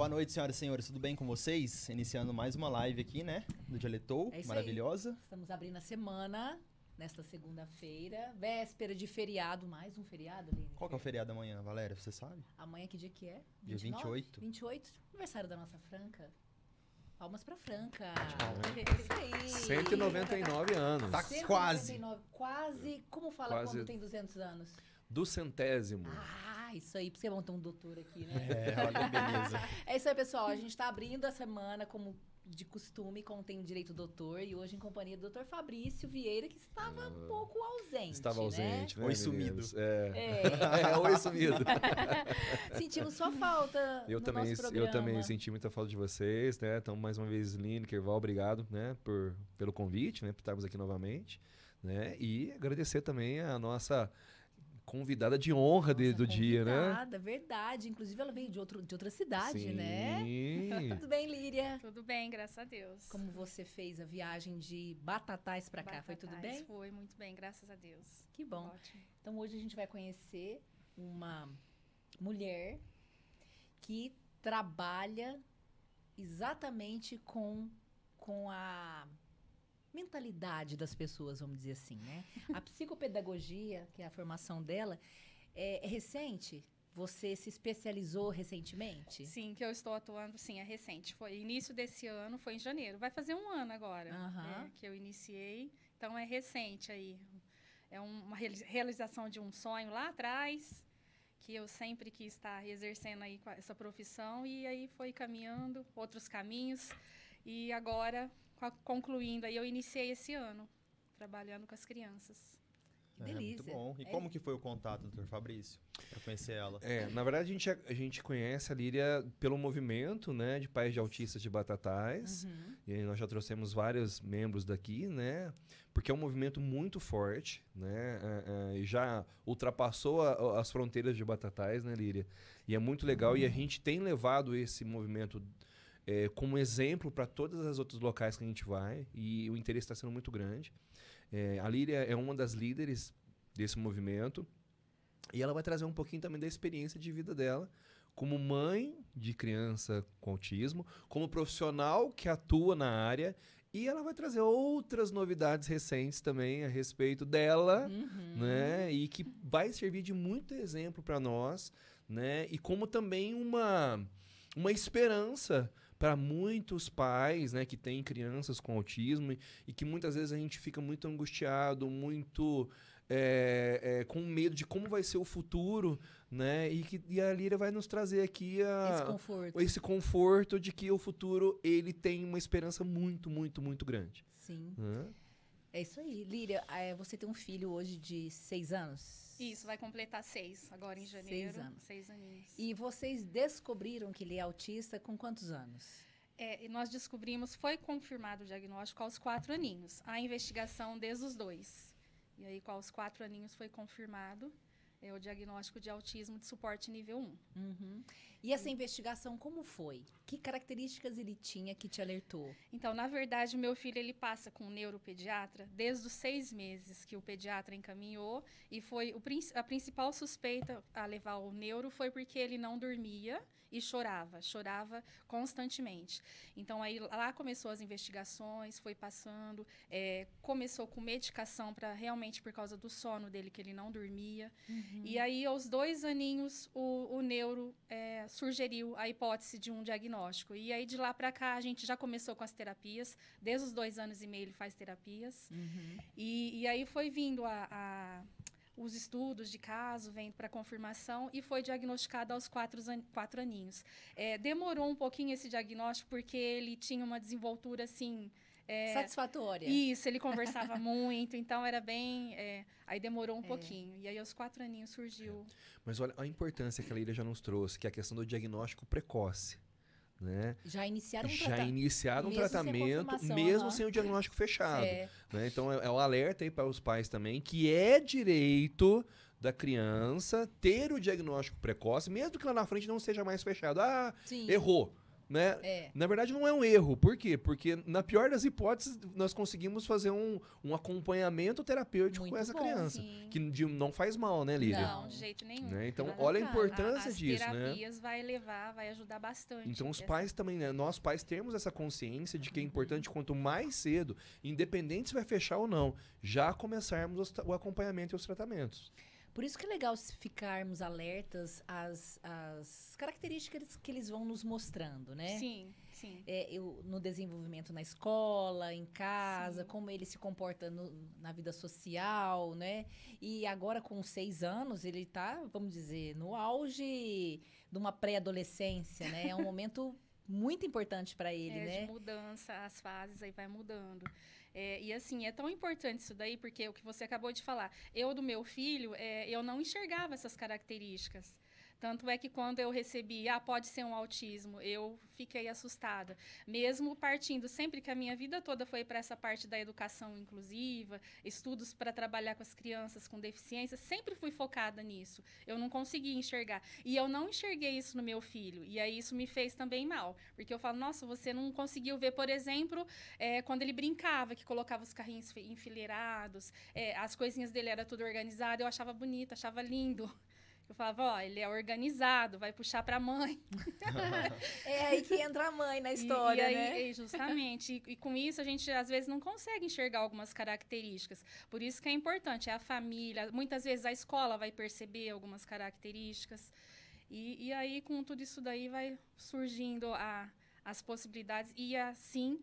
Boa noite, senhoras e senhores. Tudo bem com vocês? Iniciando mais uma live aqui, né? Do Dialetou. É isso maravilhosa. aí. Estamos abrindo a semana, nesta segunda-feira. Véspera de feriado. Mais um feriado, Aline? Qual que é o feriado amanhã, Valéria? Você sabe? Amanhã que dia que é? Dia 28. 28. Aniversário da nossa Franca. Palmas pra Franca. Palmas. Isso aí. 199 anos. Tá 199. Quase. Como fala Quase. quando tem 200 anos? Do centésimo. Ah, isso aí. Por você montar um doutor aqui, né? É, olha que beleza. É isso aí, pessoal. A gente tá abrindo a semana, como de costume, como tem direito doutor. E hoje em companhia do Dr. Fabrício Vieira, que estava um pouco ausente. Estava ausente, né? Oi, sumido. Oi, sumido. Sentimos sua falta Eu no também, nosso programa. eu também senti muita falta de vocês, né? Então, mais uma vez, Lineker, Val, obrigado, né? Pelo convite, né? Por estarmos aqui novamente, né? E agradecer também a nossa convidada de honra do dia, né? Convidada, verdade. Inclusive, ela veio de outra cidade, Sim. né? Tudo bem, Líria? Tudo bem, graças a Deus. Como você fez a viagem de Batatais pra cá? Foi tudo bem? Foi muito bem, graças a Deus. Que bom. Ótimo. Então, hoje a gente vai conhecer uma mulher que trabalha exatamente com a mentalidade das pessoas, vamos dizer assim, né? A psicopedagogia, que é a formação dela, é recente? Você se especializou recentemente? Sim, que eu estou atuando, sim, é recente. Foi início desse ano, foi em janeiro. Vai fazer um ano agora, Aham. que eu iniciei. Então, é recente aí. É uma realização de um sonho lá atrás, que eu sempre quis estar exercendo aí essa profissão. E aí foi caminhando outros caminhos. E agora, concluindo, aí eu iniciei esse ano, trabalhando com as crianças. Que delícia. Muito bom. E como que foi o contato, doutor Fabrício, para conhecer ela? Na verdade, a gente conhece a Líria pelo movimento, né, de pais de autistas de Batatais. E aí nós já trouxemos vários membros daqui, né? Porque é um movimento muito forte, né? E já ultrapassou as fronteiras de Batatais, né, Líria? E é muito legal. E a gente tem levado esse movimento como exemplo para todos os outros locais que a gente vai. E o interesse está sendo muito grande. A Líria é uma das líderes desse movimento. E ela vai trazer um pouquinho também da experiência de vida dela, como mãe de criança com autismo, como profissional que atua na área, e ela vai trazer outras novidades recentes também a respeito dela, né? E que vai servir de muito exemplo para nós, né? E como também uma esperança para muitos pais, né, que têm crianças com autismo e que muitas vezes a gente fica muito angustiado, muito com medo de como vai ser o futuro, né? E a Líria vai nos trazer aqui esse conforto de que o futuro ele tem uma esperança muito, muito, muito grande. Sim. É isso aí. Líria, você tem um filho hoje de 6 anos? Isso, vai completar 6 agora em janeiro. 6 anos. 6 aninhos. E vocês descobriram que ele é autista com quantos anos? E nós descobrimos, foi confirmado o diagnóstico aos 4 aninhos. A investigação desde os 2. E aí, aos 4 aninhos foi confirmado o diagnóstico de autismo de suporte nível 1. E essa investigação, como foi? Que características ele tinha que te alertou? Então, na verdade, o meu filho ele passa com um neuropediatra desde os 6 meses que o pediatra encaminhou. E foi a principal suspeita a levar o neuro foi porque ele não dormia e chorava constantemente. Então, aí lá começou as investigações, foi passando, começou com medicação para realmente por causa do sono dele, que ele não dormia. E aí, aos 2 aninhos, o neuro sugeriu a hipótese de um diagnóstico. E aí, de lá para cá, a gente já começou com as terapias. Desde os 2 anos e meio, ele faz terapias. E aí foi vindo os estudos de caso, vendo para confirmação, e foi diagnosticado aos 4 aninhos. Demorou um pouquinho esse diagnóstico, porque ele tinha uma desenvoltura, assim... satisfatória. Isso, ele conversava muito, então era bem... aí demorou um pouquinho. E aí, aos 4 aninhos, surgiu... Mas olha a importância que a Líria já nos trouxe, que é a questão do diagnóstico precoce. Né? Já iniciaram um tratamento, mesmo sem o diagnóstico fechado. Né? Então, é um alerta aí para os pais também, que é direito da criança ter o diagnóstico precoce, mesmo que lá na frente não seja mais fechado. Errou. né? É. Na verdade, não é um erro. Por quê? Porque, na pior das hipóteses, nós conseguimos fazer um acompanhamento terapêutico Muito com essa bom, criança. sim. Que não faz mal, né, Lídia? Não. Não, de jeito nenhum. Né? Então, Pelo olha a contrário. importância As disso, né? terapias vai ajudar bastante. Então, os Essa- pais também, né? Nós pais temos essa consciência de que é importante, quanto mais cedo, independente se vai fechar ou não, já começarmos o acompanhamento e os tratamentos. Por isso que é legal ficarmos alertas às características que eles vão nos mostrando, né? Sim, sim. No desenvolvimento na escola, em casa, Sim. como ele se comporta na vida social, né? E agora, com 6 anos, ele tá, vamos dizer, no auge de uma pré-adolescência, né? É um momento muito importante para ele, De né? mudança, as fases aí vai mudando. E assim, é tão importante isso daí, porque o que você acabou de falar, eu do meu filho, eu não enxergava essas características. Tanto é que quando eu recebi, pode ser um autismo, eu fiquei assustada. Mesmo partindo, sempre que a minha vida toda foi para essa parte da educação inclusiva, estudos para trabalhar com as crianças com deficiência, sempre fui focada nisso. Eu não conseguia enxergar. E eu não enxerguei isso no meu filho. E aí isso me fez também mal. Porque eu falo, nossa, você não conseguiu ver, por exemplo, quando ele brincava, que colocava os carrinhos enfileirados, as coisinhas dele era tudo organizado, eu achava bonito, achava lindo. Eu falava, ele é organizado, vai puxar para a mãe. É aí que entra a mãe na história, e aí, né? Justamente. E com isso, a gente, às vezes, não consegue enxergar algumas características. Por isso que é importante, é a família. Muitas vezes, a escola vai perceber algumas características. E aí, com tudo isso daí, vai surgindo as possibilidades. E, assim,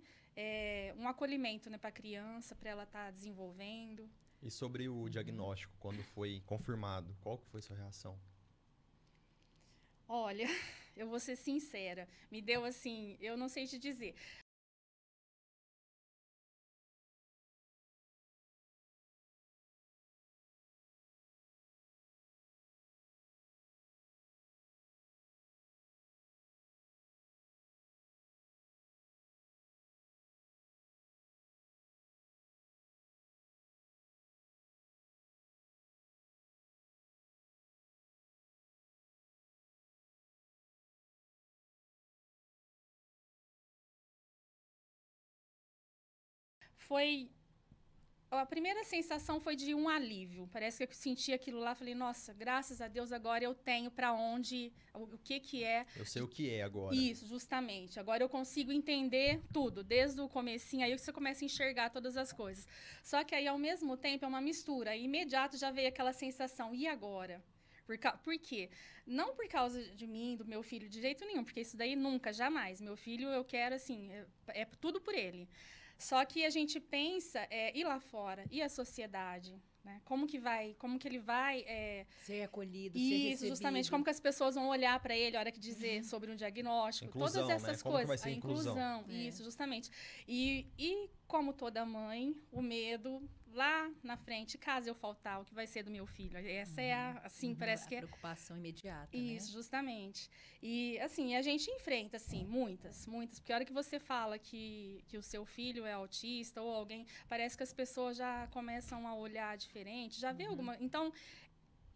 um acolhimento, né, para a criança, para ela estar desenvolvendo. E sobre o diagnóstico, quando foi confirmado, qual que foi sua reação? Olha, eu vou ser sincera, me deu assim, eu não sei te dizer. Foi a primeira sensação foi de um alívio. Parece que eu senti aquilo lá, falei, nossa, graças a Deus agora eu tenho para onde, o que é. Eu sei o que é agora. Isso, justamente. Agora eu consigo entender tudo, desde o comecinho, aí você começa a enxergar todas as coisas. Só que aí, ao mesmo tempo, é uma mistura. E imediato já veio aquela sensação, e agora? Por quê? Não por causa de mim, do meu filho, de jeito nenhum, porque isso daí nunca, jamais. Meu filho, eu quero, assim, é tudo por ele. Só que a gente pensa, e lá fora, e a sociedade, né? Como que ele vai... Ser acolhido, ser Isso, recebido. justamente, como que as pessoas vão olhar para ele a hora que dizer sobre um diagnóstico, Inclusão, todas essas né? Como que coisas. vai ser a A inclusão? isso, justamente. E como toda mãe, o medo lá na frente, caso eu faltar, o que vai ser do meu filho? Essa é assim, parece que é... preocupação imediata, Isso, né? justamente. E, assim, a gente enfrenta, assim, muitas. Porque a hora que você fala que o seu filho é autista ou alguém, parece que as pessoas já começam a olhar diferente, já vê alguma... Então,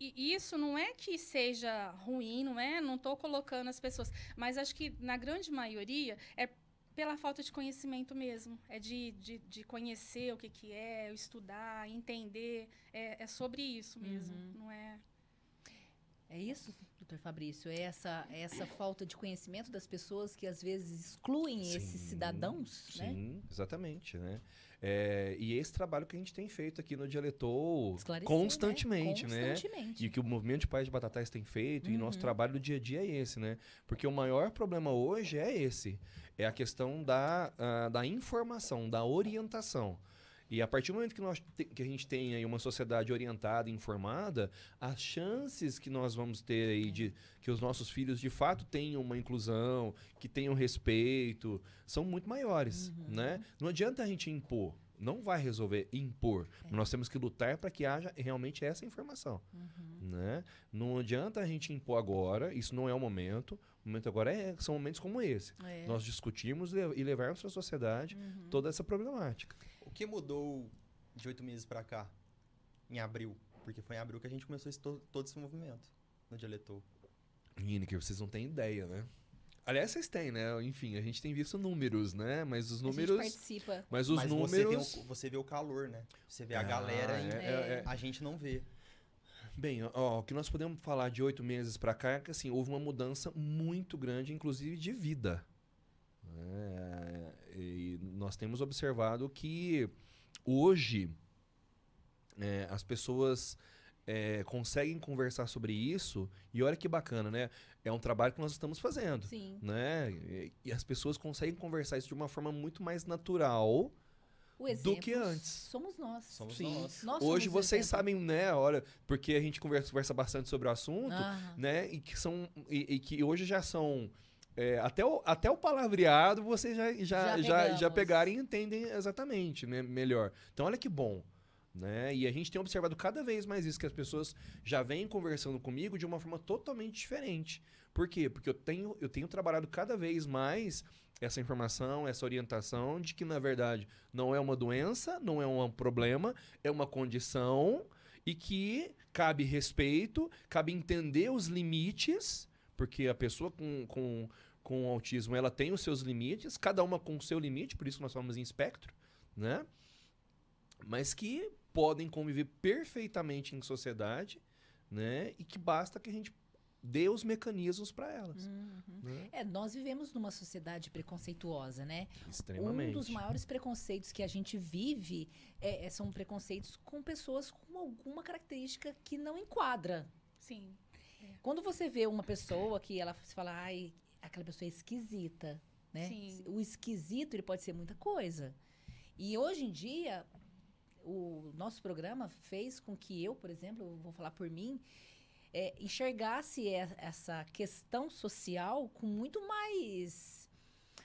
isso não é que seja ruim, não estou colocando as pessoas, mas acho que, na grande maioria, é pela falta de conhecimento mesmo. É de conhecer o que é, estudar, entender. É sobre isso mesmo, não é... É isso, doutor Fabrício? É essa falta de conhecimento das pessoas que às vezes excluem esses cidadãos, né? Sim, exatamente, né? E esse trabalho que a gente tem feito aqui no Dialetou Esclarecer, constantemente, né? né? E que o Movimento de Pais de Batatais tem feito, e nosso trabalho do dia a dia é esse, né? Porque o maior problema hoje é esse. É a questão da informação, da orientação. E a partir do momento que a gente tem aí uma sociedade orientada e informada, as chances que nós vamos ter aí de que os nossos filhos de fato tenham uma inclusão, que tenham respeito, são muito maiores, né? Não adianta a gente impor, não vai resolver impor. Nós temos que lutar para que haja realmente essa informação, né? Não adianta a gente impor agora, isso não é o momento. O momento agora são momentos como esse. Nós discutirmos e levarmos para a sociedade toda essa problemática. O que mudou de 8 meses para cá, em abril? Porque foi em abril que a gente começou todo esse movimento no Dialetou. Menina, que vocês não têm ideia, né? Aliás, vocês têm, né? Enfim, a gente tem visto números, né? Mas os A gente números... participa. Mas os Mas números... você vê o calor, né? Você vê a Ah, galera é. a gente não vê. Bem, ó, o que nós podemos falar de 8 meses pra cá é que, assim, houve uma mudança muito grande, inclusive de vida. E nós temos observado que hoje as pessoas conseguem conversar sobre isso e olha que bacana, né? É um trabalho que nós estamos fazendo, Sim. né? E as pessoas conseguem conversar isso de uma forma muito mais natural O exemplo do que antes. somos nós. Somos Sim. nós. Nós Hoje somos o vocês exemplo. sabem, né? Olha, porque a gente conversa bastante sobre o assunto, Aham. né? E que são e que hoje já são até o palavreado vocês já pegamos. pegaram e entendem exatamente, né? Melhor. Então olha que bom, né? E a gente tem observado cada vez mais isso que as pessoas já vêm conversando comigo de uma forma totalmente diferente. Por quê? Porque eu tenho trabalhado cada vez mais essa informação, essa orientação de que na verdade não é uma doença, não é um problema, é uma condição e que cabe respeito, cabe entender os limites, porque a pessoa com autismo ela tem os seus limites, cada uma com o seu limite, por isso que nós falamos em espectro, né? Mas que podem conviver perfeitamente em sociedade, né? E que basta que a gente dê os mecanismos para elas. Né? Nós vivemos numa sociedade preconceituosa, né? Extremamente. Um dos maiores preconceitos que a gente vive são preconceitos com pessoas com alguma característica que não enquadra. Sim. Quando você vê uma pessoa que ela se fala, ai, aquela pessoa é esquisita, né? Sim. O esquisito, ele pode ser muita coisa. E hoje em dia, o nosso programa fez com que eu, por exemplo, eu vou falar por mim, enxergasse essa questão social com muito mais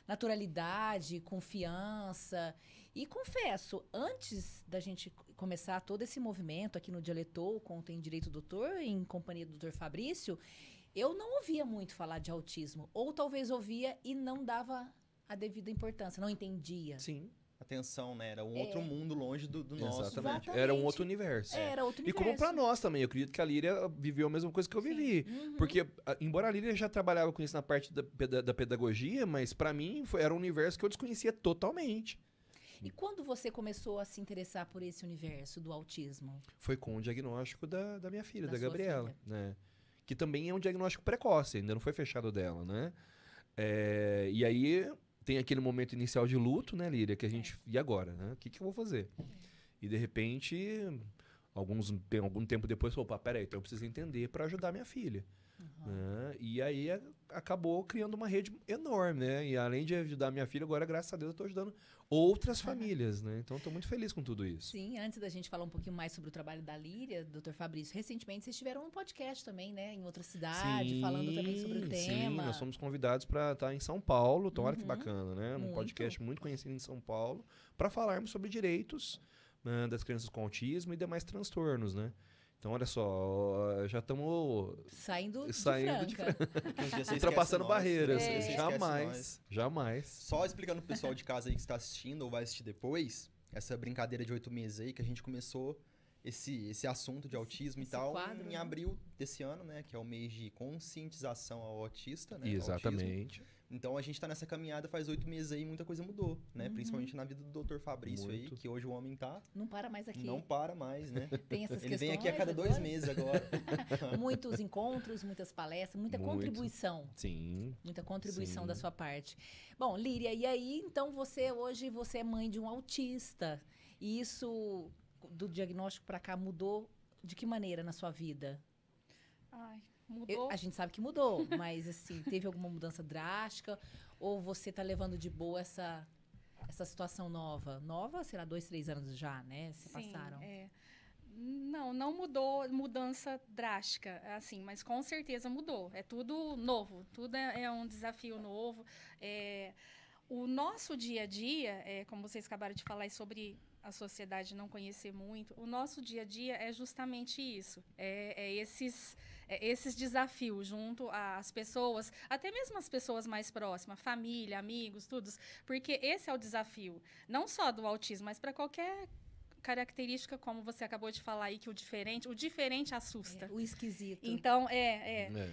naturalidade, confiança. E confesso, antes da gente começar todo esse movimento aqui no Dialetou, com o Tem Direito Doutor, em companhia do Dr. Fabrício, eu não ouvia muito falar de autismo. Ou talvez ouvia e não dava a devida importância, não entendia. Sim. Atenção, né? Era um outro mundo longe do nosso. Exatamente. Exatamente. Era um outro universo. Era outro E universo. como para nós também, eu acredito que a Líria viveu a mesma coisa que eu vivi. Uhum. Porque, embora a Líria já trabalhava com isso na parte da pedagogia, mas para mim era um universo que eu desconhecia totalmente. E quando você começou a se interessar por esse universo do autismo? Foi com o diagnóstico da minha filha, Da da sua Gabriela, filha. né? Que também é um diagnóstico precoce, ainda não foi fechado dela, né? E aí tem aquele momento inicial de luto, né, Líria? Que a gente... E agora, né? O que eu vou fazer? E de repente, algum tempo depois, opa, peraí, então eu preciso entender para ajudar minha filha. Né? E aí acabou criando uma rede enorme, né? E além de ajudar minha filha, agora, graças a Deus, eu estou ajudando outras famílias, né? Então, estou muito feliz com tudo isso. Sim, antes da gente falar um pouquinho mais sobre o trabalho da Líria, Dr. Fabrício, recentemente vocês tiveram um podcast também, né? Em outra cidade, falando também sobre o tema. Sim, nós fomos convidados para estar em São Paulo. Então, olha que Uhum. bacana, né? Um Muito. podcast muito conhecido em São Paulo, para falarmos sobre direitos, né, das crianças com autismo e demais transtornos, né? Então, olha só, já estamos Saindo de Franca. Franca. Um dia você ultrapassando esquece nós, barreiras. você esquece nós. Jamais. Só explicando pro pessoal de casa aí que está assistindo ou vai assistir depois, essa brincadeira de 8 meses aí, que a gente começou esse assunto de autismo esse e tal quadro, em né? abril desse ano, né? Que é o mês de conscientização ao autista, né? ao autismo. Exatamente. Então a gente tá nessa caminhada faz 8 meses aí e muita coisa mudou, né? Principalmente na vida do Dr. Fabrício aí, Muito. que hoje o homem tá... Não para mais aqui. Não para mais, né? Tem essas Ele questões vem aqui a cada 2 agora. meses agora. Muitos encontros, muitas palestras, muita Muito. contribuição. Sim. Muita contribuição Sim. da sua parte. Bom, Líria, e aí, então, hoje você é mãe de um autista. E isso, do diagnóstico para cá, mudou de que maneira na sua vida? Ai, mudou. A gente sabe que mudou, mas assim, teve alguma mudança drástica? Ou você tá levando de boa essa situação nova? Nova, será 2, 3 anos já, né? Se Sim, passaram. Não mudou, mudança drástica, assim, mas com certeza mudou. É tudo novo, tudo é um desafio novo. O nosso dia a dia, como vocês acabaram de falar sobre a sociedade não conhecer muito, o nosso dia a dia é justamente isso. Esses desafios junto às pessoas, até mesmo as pessoas mais próximas, família, amigos, tudo. Porque esse é o desafio, não só do autismo, mas para qualquer característica, como você acabou de falar aí, que o diferente assusta. O esquisito. Então,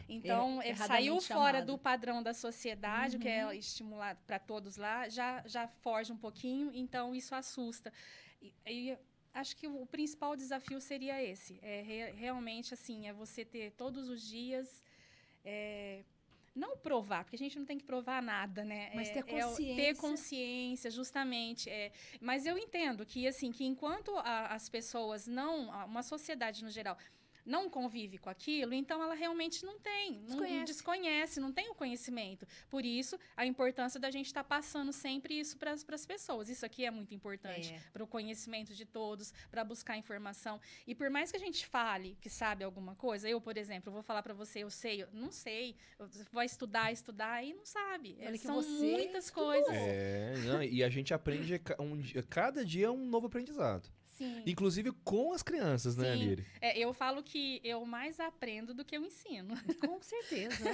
Então, saiu fora chamado. do padrão da sociedade, que é estimulado para todos lá, já foge um pouquinho, então isso assusta. E acho que o principal desafio seria esse. Realmente, assim, é você ter todos os dias... não provar, porque a gente não tem que provar nada, né? Mas ter consciência. Ter consciência, justamente. Mas eu entendo que, assim, que enquanto as pessoas uma sociedade no geral, não convive com aquilo, então ela realmente não tem, não desconhece, não tem o conhecimento. Por isso, a importância da gente estar passando sempre isso para as pessoas. Isso aqui é muito importante para o conhecimento de todos, para buscar informação. E por mais que a gente fale que sabe alguma coisa, eu, por exemplo, vou falar para você, eu não sei, vai estudar e não sabe. São muitas coisas. E a gente aprende, cada dia é um novo aprendizado. Sim. Inclusive com as crianças, né, Alírio? Eu falo que eu mais aprendo do que eu ensino. Com certeza.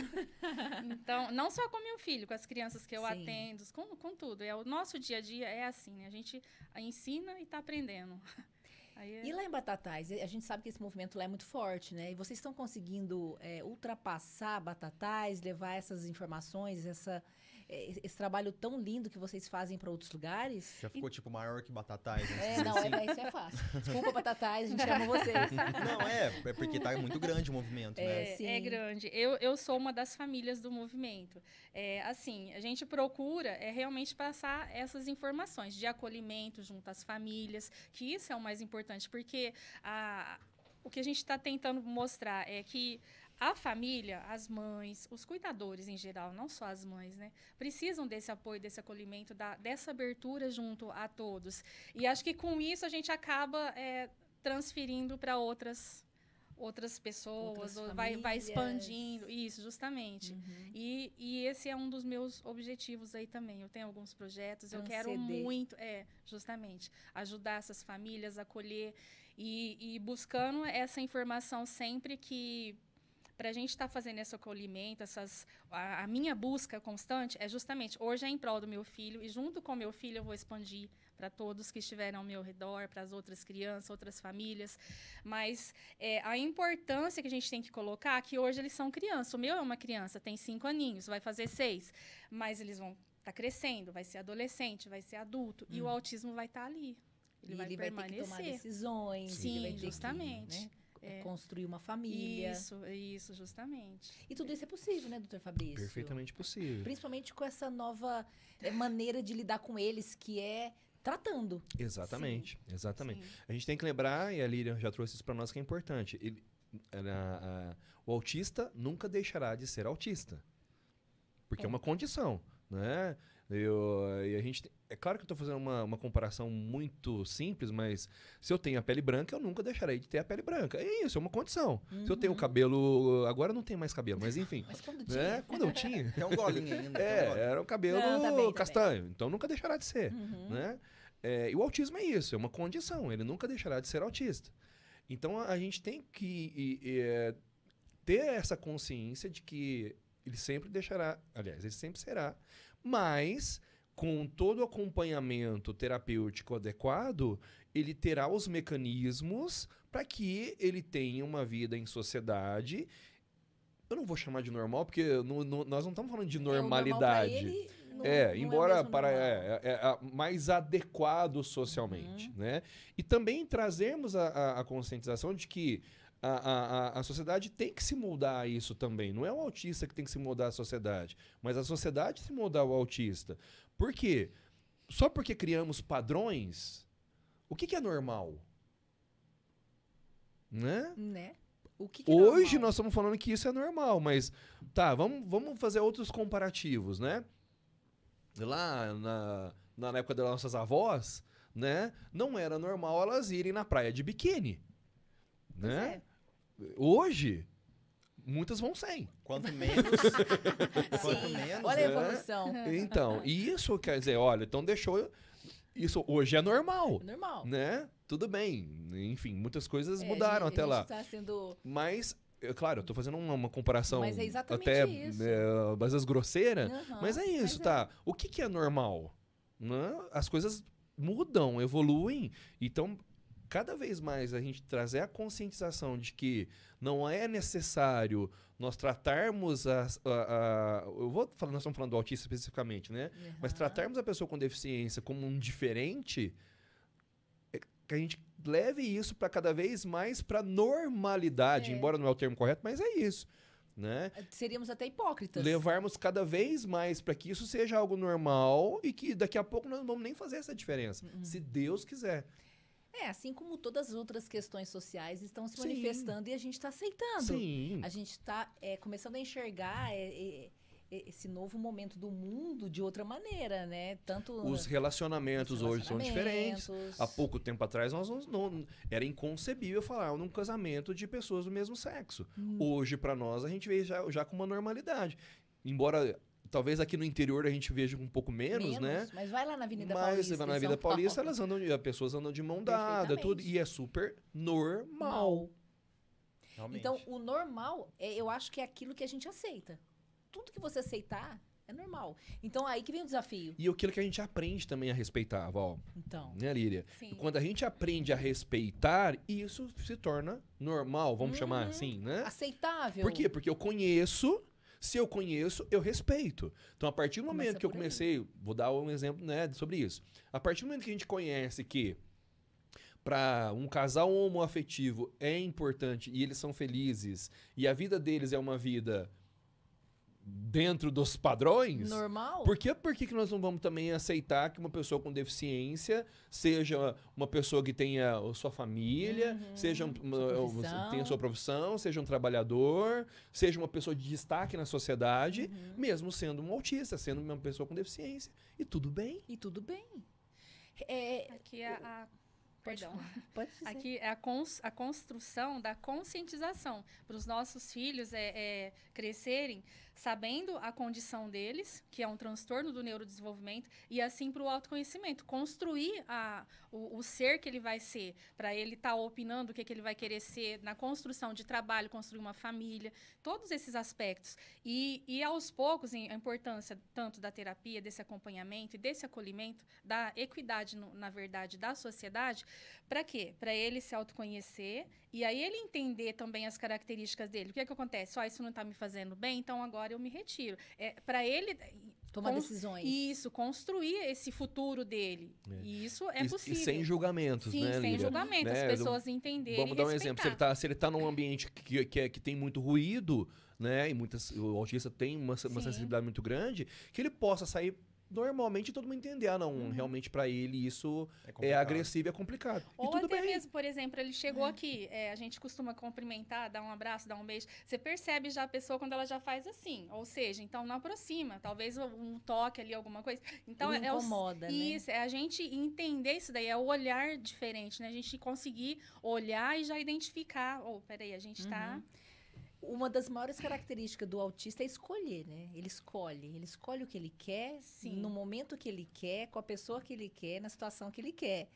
Então, não só com meu filho, com as crianças que eu atendo, com tudo. O nosso dia a dia é assim, né? A gente ensina e está aprendendo. E lá em Batatais, a gente sabe que esse movimento lá é muito forte, né? E vocês estão conseguindo ultrapassar Batatais, levar essas informações, esse trabalho tão lindo que vocês fazem para outros lugares? Já ficou, tipo, maior que Batatais, né? Isso é fácil. Desculpa, Batatais, a gente ama vocês. Não, é porque tá muito grande o movimento, né? É grande. Eu sou uma das famílias do movimento. Assim, a gente procura realmente passar essas informações de acolhimento junto às famílias, que isso é o mais importante, porque o que a gente está tentando mostrar é que a família, as mães, os cuidadores em geral, não só as mães, né, precisam desse apoio, desse acolhimento, dessa abertura junto a todos. E acho que com isso a gente acaba transferindo para outras pessoas, vai expandindo. Isso, justamente. E esse é um dos meus objetivos aí também. Eu tenho alguns projetos, eu quero muito, justamente, ajudar essas famílias, acolher e buscando essa informação sempre que... Para a gente estar fazendo esse acolhimento, a minha busca constante é justamente, hoje é em prol do meu filho, e junto com o meu filho eu vou expandir para todos que estiverem ao meu redor, para as outras crianças, outras famílias. Mas a importância que a gente tem que colocar é que hoje eles são crianças. O meu é uma criança, tem 5 aninhos, vai fazer 6. Mas eles vão estar crescendo, vai ser adolescente, vai ser adulto. E o autismo vai estar ali. Ele vai permanecer. Ter que tomar decisões. Sim, ele vai ter justamente. Que, né? Construir uma família. Isso, justamente. E tudo isso é possível, né, doutor Fabrício? Perfeitamente possível. Principalmente com essa nova maneira de lidar com eles, que é tratando. Exatamente, exatamente. Sim. A gente tem que lembrar, e a Líria já trouxe isso para nós, que é importante. O autista nunca deixará de ser autista. Porque é uma condição, né? E a gente... É claro que eu estou fazendo uma comparação muito simples, mas se eu tenho a pele branca, eu nunca deixarei de ter a pele branca. É isso, é uma condição. Se eu tenho cabelo... Agora não tem mais cabelo, mas enfim. Mas quando tinha? Quando eu tinha... Tem um golinho ainda. Era um cabelo castanho. Então nunca deixará de ser. Né? E o autismo é isso, é uma condição. Ele nunca deixará de ser autista. Então a gente tem que ter essa consciência de que ele sempre deixará... Aliás, ele sempre será, mas... Com todo o acompanhamento terapêutico adequado, ele terá os mecanismos para que ele tenha uma vida em sociedade. Eu não vou chamar de normal, porque nós não estamos falando de normalidade. Embora mais adequado socialmente. Né? E também trazermos a conscientização de que a sociedade tem que se moldar a isso também. Não é o autista que tem que se moldar à sociedade, mas a sociedade se moldar ao autista. Por quê? Só porque criamos padrões, o que é normal? Né? O que é Hoje normal? nós estamos falando que isso é normal, mas tá, vamos fazer outros comparativos, né? Lá na época das nossas avós, né? Não era normal elas irem na praia de biquíni, né? Hoje, muitas vão sem. Quanto menos... Olha a evolução. Então, isso quer dizer, olha, então deixou... Isso hoje é normal. É normal. Né? Tudo bem. Enfim, muitas coisas mudaram até lá. Tá sendo... Mas, claro, eu tô fazendo uma comparação mas é exatamente até isso. às vezes grosseira, mas é isso, tá? O que é normal? Né? As coisas mudam, evoluem. Então, cada vez mais a gente trazer a conscientização de que não é necessário nós tratarmos eu vou falar, nós estamos falando do autista especificamente, né? Mas tratarmos a pessoa com deficiência como um diferente, que a gente leve isso para cada vez mais para normalidade, embora não é o termo correto, mas é isso. Né? Seríamos até hipócritas. Levarmos cada vez mais para que isso seja algo normal e que daqui a pouco nós não vamos nem fazer essa diferença, se Deus quiser. Assim como todas as outras questões sociais estão se Sim. manifestando e a gente está aceitando. Sim. A gente está começando a enxergar esse novo momento do mundo de outra maneira, né? Tanto os relacionamentos hoje são diferentes. Há pouco tempo atrás era inconcebível falar num casamento de pessoas do mesmo sexo. Hoje, para nós, a gente vê já com uma normalidade. Embora talvez aqui no interior a gente veja um pouco menos, né? Mas vai lá na Avenida Paulista. Mas na Avenida Paulista as pessoas andam de mão dada, tudo, e é super normal. Realmente. Então, o normal, eu acho que é aquilo que a gente aceita. Tudo que você aceitar é normal. Então, aí que vem o desafio. E aquilo que a gente aprende também a respeitar, Val. Então. Né, Líria? Sim. Quando a gente aprende a respeitar, isso se torna normal, vamos chamar assim, né? Aceitável. Por quê? Porque eu conheço, se eu conheço, eu respeito. Então, a partir do momento que eu comecei, vou dar um exemplo, né, sobre isso. A partir do momento que a gente conhece que para um casal homoafetivo é importante e eles são felizes e a vida deles é uma vida dentro dos padrões... Normal? Por que nós não vamos também aceitar que uma pessoa com deficiência seja uma pessoa que tenha a sua família, tenha sua profissão, seja um trabalhador, seja uma pessoa de destaque na sociedade, mesmo sendo um autista, sendo uma pessoa com deficiência. E tudo bem. E tudo bem. Aqui Perdão. Pode dizer. Aqui é a construção da conscientização para os nossos filhos crescerem sabendo a condição deles, que é um transtorno do neurodesenvolvimento, e assim para o autoconhecimento. Construir o ser que ele vai ser, para ele estar opinando o que ele vai querer ser, na construção de trabalho, construir uma família, todos esses aspectos. E aos poucos, a importância tanto da terapia, desse acompanhamento e desse acolhimento, da equidade, na verdade, da sociedade. Para quê? Para ele se autoconhecer e aí ele entender também as características dele. O que acontece? Isso não está me fazendo bem, então agora eu me retiro. Para ele... Tomar decisões. Isso, construir esse futuro dele. E isso é possível. E sem julgamentos, sim, né, sem Líria? julgamentos. As pessoas entenderem. Vamos dar um exemplo. Se ele está num ambiente que tem muito ruído, né? E o autista tem uma sensibilidade muito grande, que ele possa sair normalmente todo mundo entender. Realmente para ele isso é agressivo e é complicado. Ou tudo até bem. mesmo, por exemplo, ele chegou aqui, a gente costuma cumprimentar, dar um abraço, dar um beijo. Você percebe já a pessoa quando ela já faz assim. Ou seja, então não aproxima. Talvez um toque ali, alguma coisa. Então incomoda, né? Isso, é a gente entender isso daí, é o olhar diferente, né? A gente conseguir olhar e já identificar. Peraí, a gente está... Uma das maiores características do autista é escolher, né? Ele escolhe o que ele quer, no momento que ele quer, com a pessoa que ele quer, na situação que ele quer.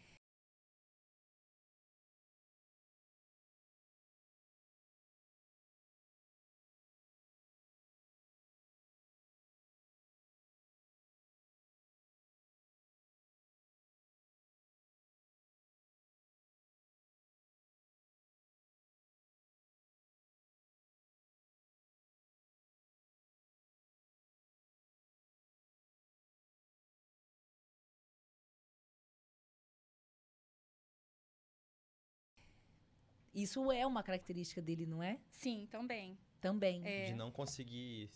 Isso é uma característica dele, não é? Sim, também. Também. De não conseguir...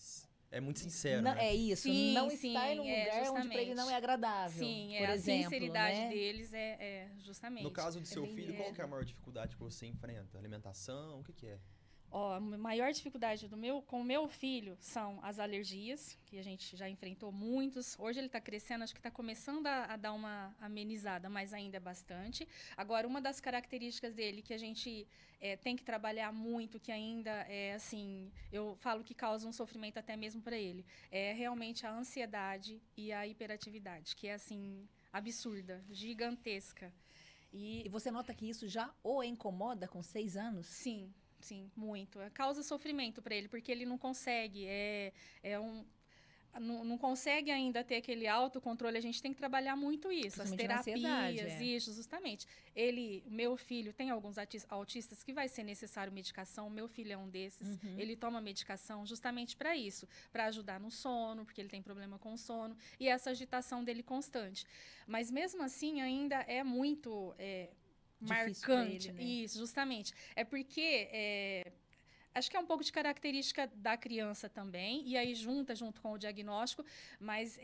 É muito sincero, né? É isso. Sim, não estar num lugar onde para ele não é agradável. Sim, por a exemplo, sinceridade né? deles justamente. No caso do seu filho, qual que é a maior dificuldade que você enfrenta? Alimentação? O que é? A maior dificuldade com o meu filho são as alergias, que a gente já enfrentou muitos. Hoje ele está crescendo, acho que está começando a dar uma amenizada, mas ainda é bastante. Agora, uma das características dele que a gente tem que trabalhar muito, que ainda é assim, eu falo que causa um sofrimento até mesmo para ele, é realmente a ansiedade e a hiperatividade, que é assim, absurda, gigantesca. E você nota que isso já o incomoda com 6 anos? Sim, muito. Causa sofrimento para ele, porque ele não consegue. não consegue ainda ter aquele autocontrole, a gente tem que trabalhar muito isso. As Principalmente na terapias, ansiedade, isso, justamente. Meu filho, tem alguns autistas que vai ser necessário medicação, meu filho é um desses. Ele toma medicação justamente para isso, para ajudar no sono, porque ele tem problema com o sono, e essa agitação dele constante. Mas mesmo assim, ainda é muito Difícil pra marcante. ele, né? Isso, justamente. É porque... acho que é um pouco de característica da criança também, e aí junto com o diagnóstico, mas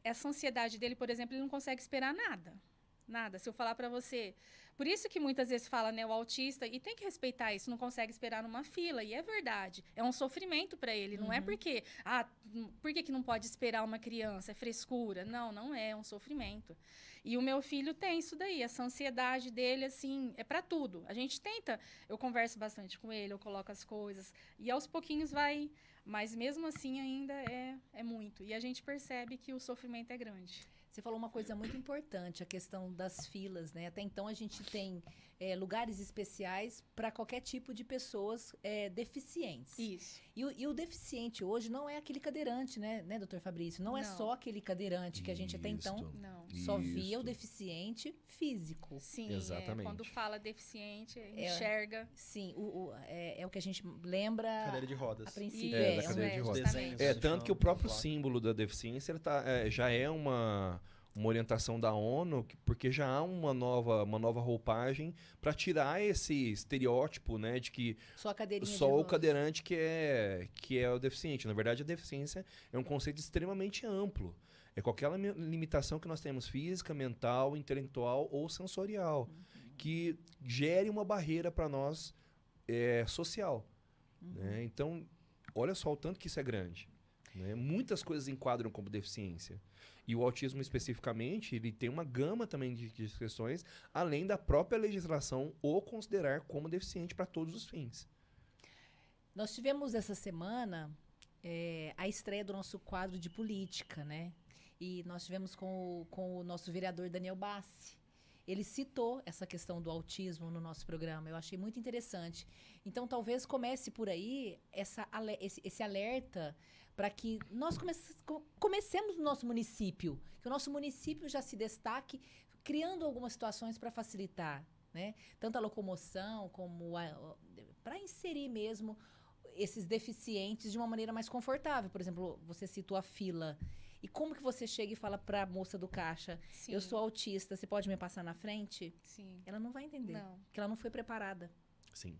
essa ansiedade dele, por exemplo, ele não consegue esperar nada. Nada. Se eu falar para você... Por isso que muitas vezes fala, né, o autista, e tem que respeitar isso, não consegue esperar numa fila, e é verdade. É um sofrimento para ele, não é porque... por que não pode esperar uma criança? É frescura. Não é um sofrimento. E o meu filho tem isso daí, essa ansiedade dele, assim, é para tudo. A gente tenta, eu converso bastante com ele, eu coloco as coisas, e aos pouquinhos vai, mas mesmo assim ainda é muito. E a gente percebe que o sofrimento é grande. Você falou uma coisa muito importante, a questão das filas, né? Até então a gente tem lugares especiais para qualquer tipo de pessoas deficientes. Isso. E o deficiente hoje não é aquele cadeirante, né, doutor Fabrício? Não é só aquele cadeirante que a gente até então Não. só via o deficiente físico. Sim, Exatamente. Quando fala deficiente, enxerga. Sim, é o que a gente lembra Cadeira de rodas. a princípio. da cadeira de rodas. justamente. Tanto que o próprio símbolo da deficiência ele já é uma orientação da ONU, porque já há uma nova roupagem para tirar esse estereótipo, né, de que Só a cadeirinha só de o rodas. cadeirante que é o deficiente. Na verdade, a deficiência é um conceito extremamente amplo. É qualquer limitação que nós temos física, mental, intelectual ou sensorial, que gere uma barreira para nós social. Né? Então, olha só o tanto que isso é grande. Né? Muitas coisas enquadram como deficiência. E o autismo, especificamente, ele tem uma gama também de questões, além da própria legislação o considerar como deficiente para todos os fins. Nós tivemos essa semana a estreia do nosso quadro de política, né? E nós tivemos com o nosso vereador Daniel Bassi. Ele citou essa questão do autismo no nosso programa. Eu achei muito interessante. Então, talvez comece por aí esse alerta para que nós comecemos no nosso município, que o nosso município já se destaque, criando algumas situações para facilitar, né? Tanto a locomoção como para inserir mesmo esses deficientes de uma maneira mais confortável. Por exemplo, você citou a fila. E como que você chega e fala para a moça do caixa, Sim. eu sou autista, você pode me passar na frente? Sim. Ela não vai entender, Não. porque ela não foi preparada. Sim.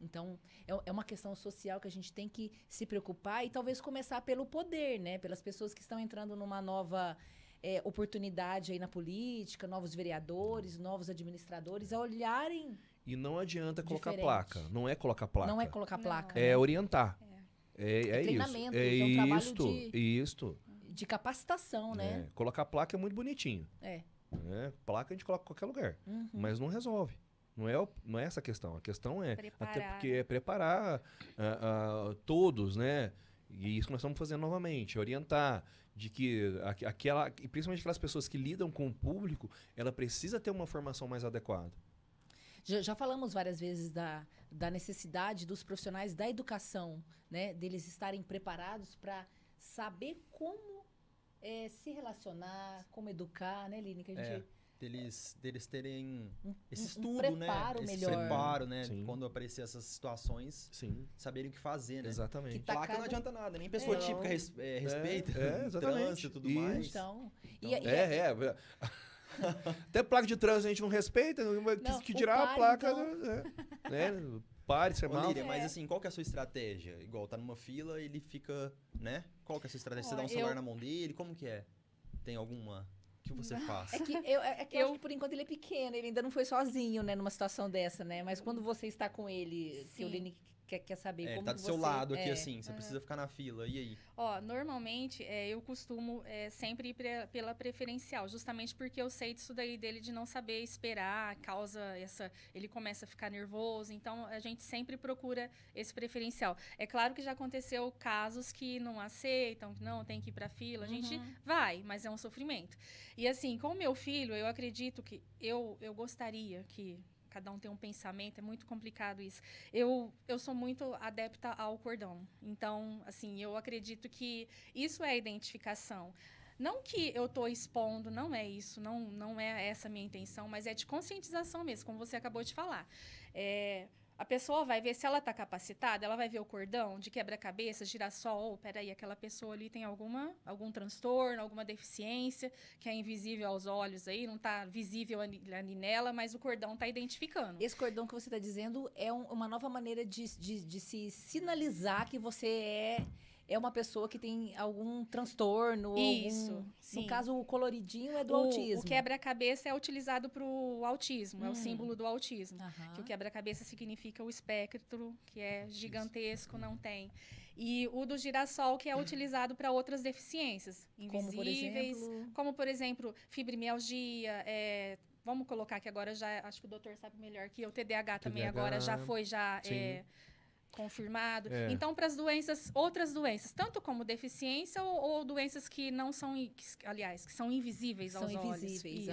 Então, é uma questão social que a gente tem que se preocupar e talvez começar pelo poder, né? Pelas pessoas que estão entrando numa nova oportunidade aí na política, novos vereadores, novos administradores, a olharem... E não adianta colocar Diferente. placa. Não é colocar placa. Não é colocar Não. né? É orientar. É isso. treinamento, É é um trabalho isto. de capacitação, né? Colocar placa é muito bonitinho. É. Né? Placa a gente coloca em qualquer lugar. Uhum. Mas não resolve. Não é essa a questão. A questão é Preparar, até porque é preparar todos, né? E isso que nós estamos fazendo novamente, orientar de que e principalmente aquelas pessoas que lidam com o público, ela precisa ter uma formação mais adequada. Já falamos várias vezes da necessidade dos profissionais da educação, né? Deles estarem preparados para saber como se relacionar, como educar, né, Line? Que a gente... Deles terem esse um estudo, preparo né? melhor. Esse preparo, né? Sim. Quando aparecer essas situações, Sim, saberem o que fazer, né? exatamente. Que tá Placa não cada- adianta nada, nem pessoa Não. típica respeita exatamente. trânsito e tudo Isso. mais. Então, Até placa de trânsito a gente não respeita, Não, que o dirá a pare, placa, então. né? Pare, Ô, semáforo. Líria, mas assim, qual que é a sua estratégia? Igual, tá numa fila, ele fica, né? Qual que é a sua estratégia? Você dá um celular na mão dele? Como que é? Tem alguma? O que você faz? é que eu acho que por enquanto ele é pequeno, ele ainda não foi sozinho, né, numa situação dessa, né? Mas quando você está com ele, que o Sim. Line quer saber Ele como tá que do seu você- lado aqui, assim, você precisa ficar na fila, e aí? Ó, normalmente eu costumo sempre ir pela preferencial, justamente porque eu sei disso daí dele de não saber esperar, causa ele começa a ficar nervoso, então a gente sempre procura esse preferencial. É claro que já aconteceu casos que não aceitam, que não, tem que ir pra fila, a gente vai, mas é um sofrimento. E assim, com o meu filho, eu acredito que eu gostaria que cada um tem um pensamento, é muito complicado isso. Eu sou muito adepta ao cordão. Então, assim, eu acredito que isso é identificação. Não que eu estou expondo, não é isso, não é essa a minha intenção, mas é de conscientização mesmo, como você acabou de falar. A pessoa vai ver se ela está capacitada, ela vai ver o cordão de quebra-cabeça, girassol, peraí, aquela pessoa ali tem algum transtorno, alguma deficiência, que é invisível aos olhos aí, não está visível ali nela, mas o cordão está identificando. Esse cordão que você está dizendo é uma nova maneira de se sinalizar que você é uma pessoa que tem algum transtorno. Isso, sim. No caso, o coloridinho é do autismo. O quebra-cabeça é utilizado para o autismo, é o símbolo do autismo. Que o quebra-cabeça significa o espectro, que é gigantesco, não tem. E o do girassol, que é utilizado para outras deficiências invisíveis. Como, por exemplo, fibromialgia, vamos colocar que agora já, acho que o doutor sabe melhor que eu, TDAH também agora já foi, confirmado. Então, para as outras doenças, tanto como deficiência ou doenças que não são, aliás, que são invisíveis aos olhos. São invisíveis,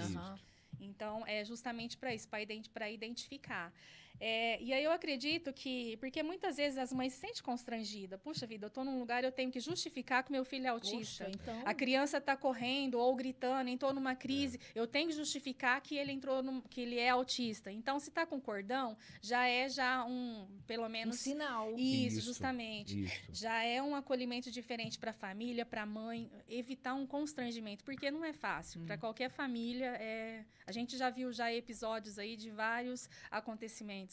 Então, é justamente para isso, para identificar. E aí eu acredito que... Porque muitas vezes as mães se sentem constrangidas. Puxa vida, eu estou num lugar, eu tenho que justificar que meu filho é autista. Poxa, então... A criança está correndo ou gritando, entrou numa crise. Eu tenho que justificar que ele que ele é autista. Então, se está com cordão, já é pelo menos... Um sinal. Isso, justamente. Isso. Já é um acolhimento diferente para a família, para a mãe. Evitar um constrangimento, porque não é fácil. Para qualquer família, a gente já viu episódios aí de vários acontecimentos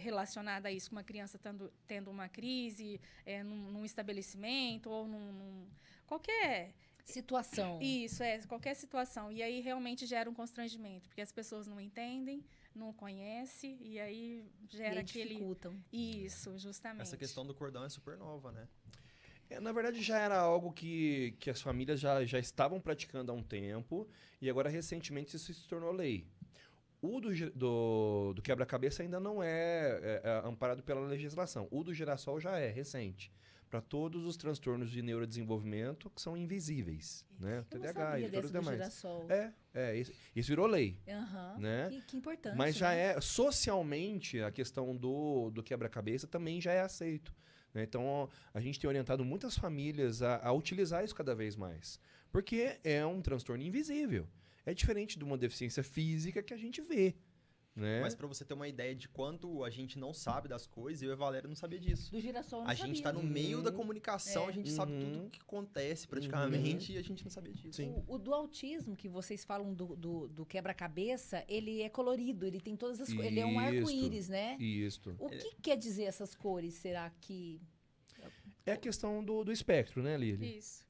relacionada a isso, uma criança tendo uma crise num estabelecimento ou qualquer situação. Isso, qualquer situação. E aí realmente gera um constrangimento, porque as pessoas não entendem, não conhecem, e aí gera dificultam. Isso, justamente. Essa questão do cordão é super nova, né? Na verdade, já era algo que as famílias já estavam praticando há um tempo, e agora, recentemente, isso se tornou lei. O do quebra-cabeça ainda não é amparado pela legislação. O do girassol já é recente. Para todos os transtornos de neurodesenvolvimento que são invisíveis. Né? TDAH e todos os demais. Girassol. Isso virou lei. Né? Que importante. Mas já socialmente, a questão do quebra-cabeça também já é aceito. Né? Então, a gente tem orientado muitas famílias a utilizar isso cada vez mais. Porque é um transtorno invisível. É diferente de uma deficiência física que a gente vê, né? Mas para você ter uma ideia de quanto a gente não sabe das coisas, eu e a Valéria não sabia disso. Do girassol eu não sabia. A gente tá no meio da comunicação, a gente sabe tudo o que acontece praticamente e a gente não sabia disso. O do autismo, que vocês falam do quebra-cabeça, ele é colorido, ele tem todas as cores. Ele é um arco-íris, né? Isso. O que quer dizer essas cores? Será que... É a questão do espectro, né, Lili? Isso.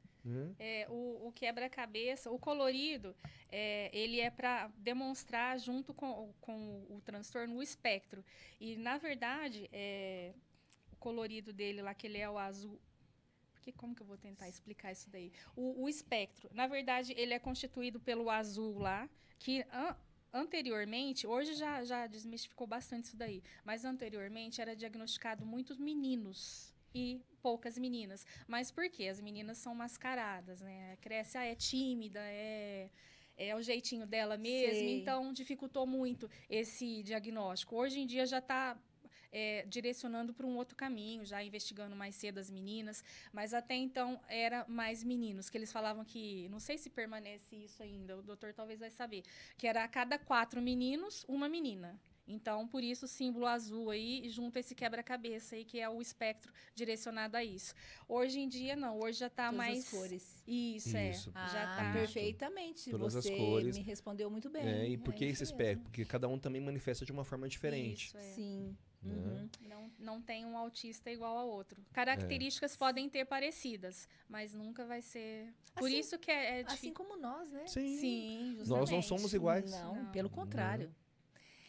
O quebra-cabeça, o colorido, ele é para demonstrar junto com o transtorno o espectro. E, na verdade, o colorido dele lá, que ele é o azul... Como que eu vou tentar explicar isso daí? O espectro, na verdade, ele é constituído pelo azul lá, que... Anteriormente, hoje já desmistificou bastante isso daí, mas anteriormente era diagnosticado muitos meninos e poucas meninas. Mas por quê? As meninas são mascaradas, né? Cresce, é tímida, é o jeitinho dela mesmo. Sei. Então, dificultou muito esse diagnóstico. Hoje em dia já está direcionando para um outro caminho, já investigando mais cedo as meninas. Mas até então era mais meninos, que eles falavam que... Não sei se permanece isso ainda, o doutor talvez vai saber. Que era a cada 4 meninos, uma menina. Então, por isso, o símbolo azul aí, junto a esse quebra-cabeça aí, que é o espectro direcionado a isso. Hoje em dia, não. Hoje já está mais... as cores. Isso. Já tá perfeitamente. Todas você as cores. Me respondeu muito bem. E por que esse espectro? Porque cada um também manifesta de uma forma diferente. Isso, Sim. Não tem um autista igual ao outro. Características podem ter parecidas, mas nunca vai ser... Por Assim, isso que é difícil. Assim como nós, né? Sim, justamente. Nós não somos iguais. Não, pelo contrário.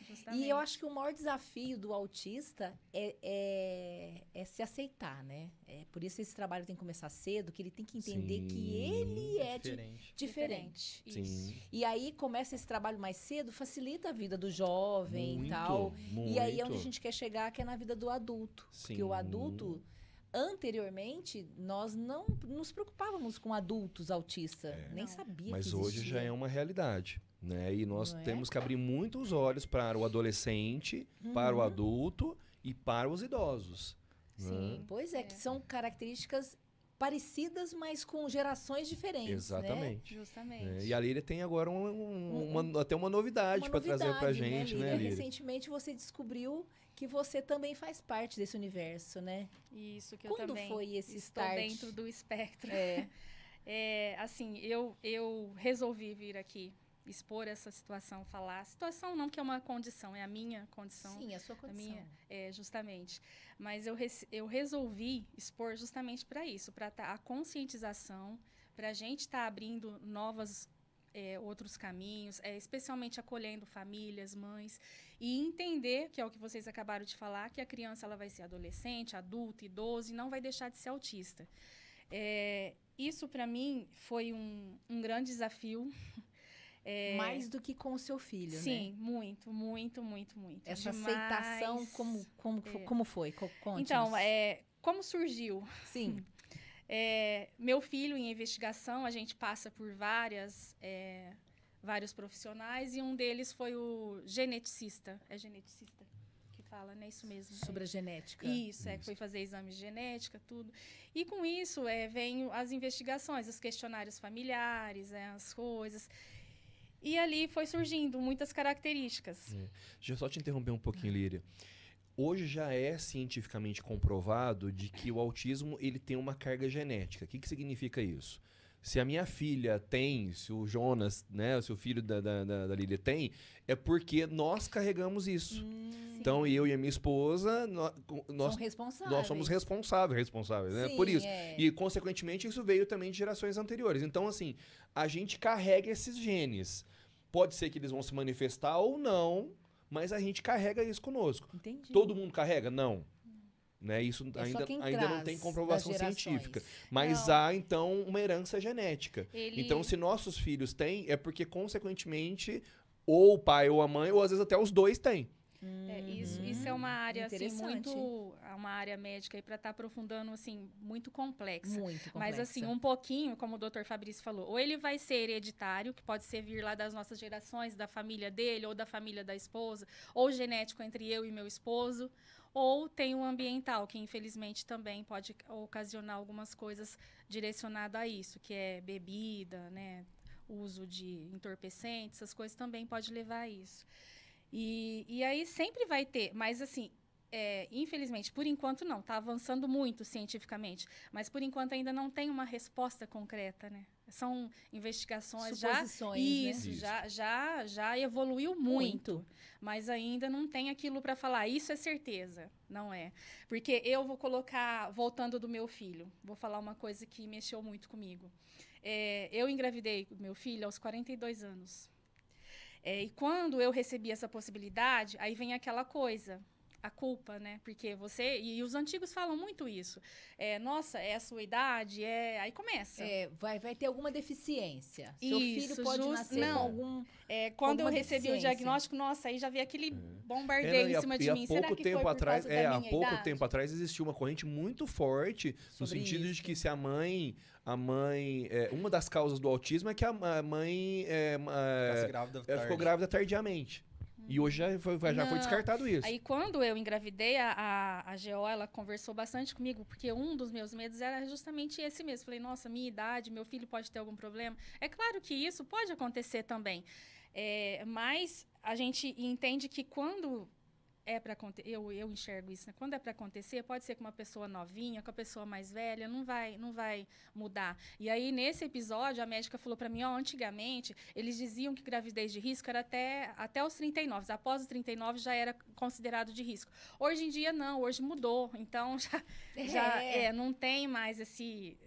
Justamente. E eu acho que o maior desafio do autista é se aceitar, né? Por isso esse trabalho tem que começar cedo, que ele tem que entender que ele é diferente. Sim. E aí começa esse trabalho mais cedo, facilita a vida do jovem Muito, e tal. muito. E aí é onde a gente quer chegar, que é na vida do adulto. Sim. Porque o adulto... Anteriormente, nós não nos preocupávamos com adultos autistas. Nem sabia Mas que hoje existia. já é uma realidade. né? E nós temos que abrir muito os olhos para o adolescente, para o adulto e para os idosos. Sim, pois é, que são características parecidas, mas com gerações diferentes. Exatamente. Né? Justamente. E a Lília tem agora até uma novidade para trazer para a gente, né, Lília? Recentemente você descobriu que você também faz parte desse universo, né? Isso, que Quando eu também foi esse estou start? dentro do espectro. Assim, eu resolvi vir aqui expor essa situação, falar. Situação não, que é uma condição, é a minha condição. Sim, a sua condição. Justamente. Mas eu resolvi expor justamente para isso, para a conscientização, para a gente estar abrindo outros caminhos, especialmente acolhendo famílias, mães, e entender, que é o que vocês acabaram de falar, que a criança ela vai ser adolescente, adulto, idoso, e não vai deixar de ser autista. Isso, para mim, foi um grande desafio. Mais do que com o seu filho, né? Sim, muito, muito, muito, muito. Essa demais. aceitação, como foi? Conte-nos. Então, como surgiu? Sim. Meu filho, em investigação, a gente passa por vários profissionais, e um deles foi o geneticista. É geneticista que fala, né? Isso mesmo. Sobre a genética. Isso, que foi fazer exame de genética, tudo. E com isso, vem as investigações, os questionários familiares, as coisas. E ali foi surgindo muitas características. Deixa eu só te interromper um pouquinho, Líria. Hoje já é cientificamente comprovado de que o autismo ele tem uma carga genética. O que significa isso? Se a minha filha tem, se o Jonas, né, se o filho da Lília tem, é porque nós carregamos isso. Então, eu e a minha esposa, nós somos responsáveis, né, por isso. E, consequentemente, isso veio também de gerações anteriores. Então, assim, a gente carrega esses genes. Pode ser que eles vão se manifestar ou não, mas a gente carrega isso conosco. Entendi. Todo mundo carrega? Não. Né? Isso ainda não tem comprovação científica. Mas há, então, uma herança genética. Então, se nossos filhos têm, é porque, consequentemente, ou o pai ou a mãe, ou às vezes até os dois têm. Isso é uma área assim, uma área médica para estar aprofundando assim, muito complexa. Mas assim, um pouquinho, como o Dr. Fabrício falou, ou ele vai ser hereditário, que pode ser vir lá das nossas gerações, da família dele ou da família da esposa, ou genético entre eu e meu esposo, ou tem o ambiental, que infelizmente também pode ocasionar algumas coisas direcionadas a isso, que é bebida, né, uso de entorpecentes, essas coisas também pode levar a isso. E aí sempre vai ter, mas assim, infelizmente, por enquanto não, está avançando muito cientificamente, mas por enquanto ainda não tem uma resposta concreta, né? São investigações já evoluiu muito, mas ainda não tem aquilo para falar, isso é certeza, não é. Porque eu vou colocar, voltando do meu filho, vou falar uma coisa que mexeu muito comigo. Eu engravidei meu filho aos 42 anos. E quando eu recebi essa possibilidade, aí vem aquela coisa, a culpa, né? Porque e os antigos falam muito isso. Nossa, é a sua idade, aí começa. Vai ter alguma deficiência. Seu filho pode nascer com algum quando eu recebi o diagnóstico, nossa, aí já vi aquele bombardeio em cima de mim. Será que foi por causa da minha idade? Há pouco tempo atrás existiu uma corrente muito forte no sentido de que se a mãe, uma das causas do autismo é que a mãe ficou grávida tardiamente. E hoje já foi descartado isso. Aí, quando eu engravidei, a GO, ela conversou bastante comigo, porque um dos meus medos era justamente esse mesmo. Falei, nossa, minha idade, meu filho pode ter algum problema. É claro que isso pode acontecer também. Mas a gente entende que quando para acontecer, eu enxergo isso, né? Quando é para acontecer, pode ser com uma pessoa novinha, com a pessoa mais velha, não vai mudar. E aí, nesse episódio, a médica falou para mim, antigamente, eles diziam que gravidez de risco era até os 39, após os 39 já era considerado de risco. Hoje em dia, não, hoje mudou, então já não tem mais esse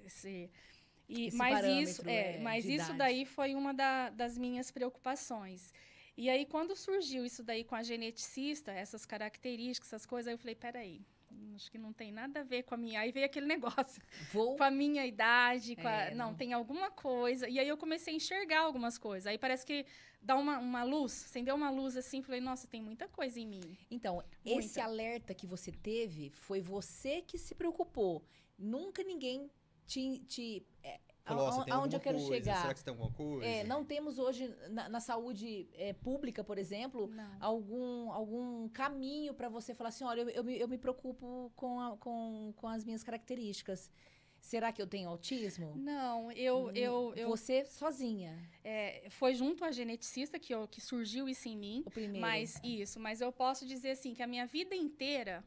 mas isso daí foi uma das minhas preocupações. E aí, quando surgiu isso daí com a geneticista, essas características, essas coisas, aí eu falei, peraí, acho que não tem nada a ver com a minha... Aí veio aquele negócio, com a minha idade, não, tem alguma coisa. E aí eu comecei a enxergar algumas coisas. Aí parece que dá uma luz, acendeu uma luz assim, falei, nossa, tem muita coisa em mim. Então, esse alerta que você teve, foi você que se preocupou. Nunca ninguém aonde eu quero chegar. Será que você tem alguma coisa? Não temos hoje, na saúde pública, por exemplo, algum caminho para você falar assim, olha, eu me preocupo com as minhas características. Será que eu tenho autismo? Não, Você sozinha. Foi junto à geneticista que surgiu isso em mim. O primeiro. Mas eu posso dizer assim, que a minha vida inteira,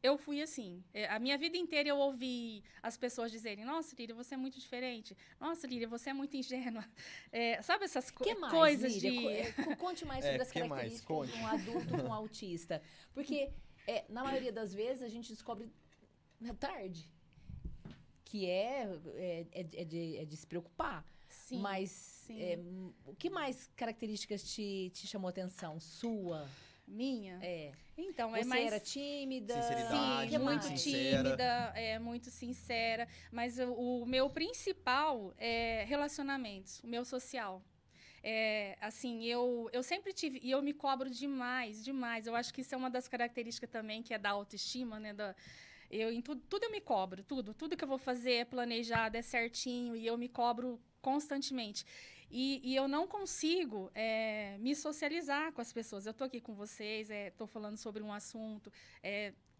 eu fui assim. A minha vida inteira eu ouvi as pessoas dizerem, nossa, Líria, você é muito diferente. Nossa, Líria, você é muito ingênua. Sabe essas coisas Líria? Conte mais sobre as características de um adulto com autista. Porque, na maioria das vezes, a gente descobre tarde. Que de se preocupar. Sim, mas sim. O que mais características te chamou a atenção? Sua? Minha? Então, Você era tímida? Sinceridade, Sim, muito sincera. tímida, muito sincera. Mas o meu principal é relacionamentos, o meu social. Assim, eu sempre tive, e eu me cobro demais. Eu acho que isso é uma das características também, que é da autoestima, né? Em tudo eu me cobro, tudo que eu vou fazer é planejado, é certinho, e eu me cobro constantemente. E eu não consigo me socializar com as pessoas. Eu estou aqui com vocês, estou falando sobre um assunto,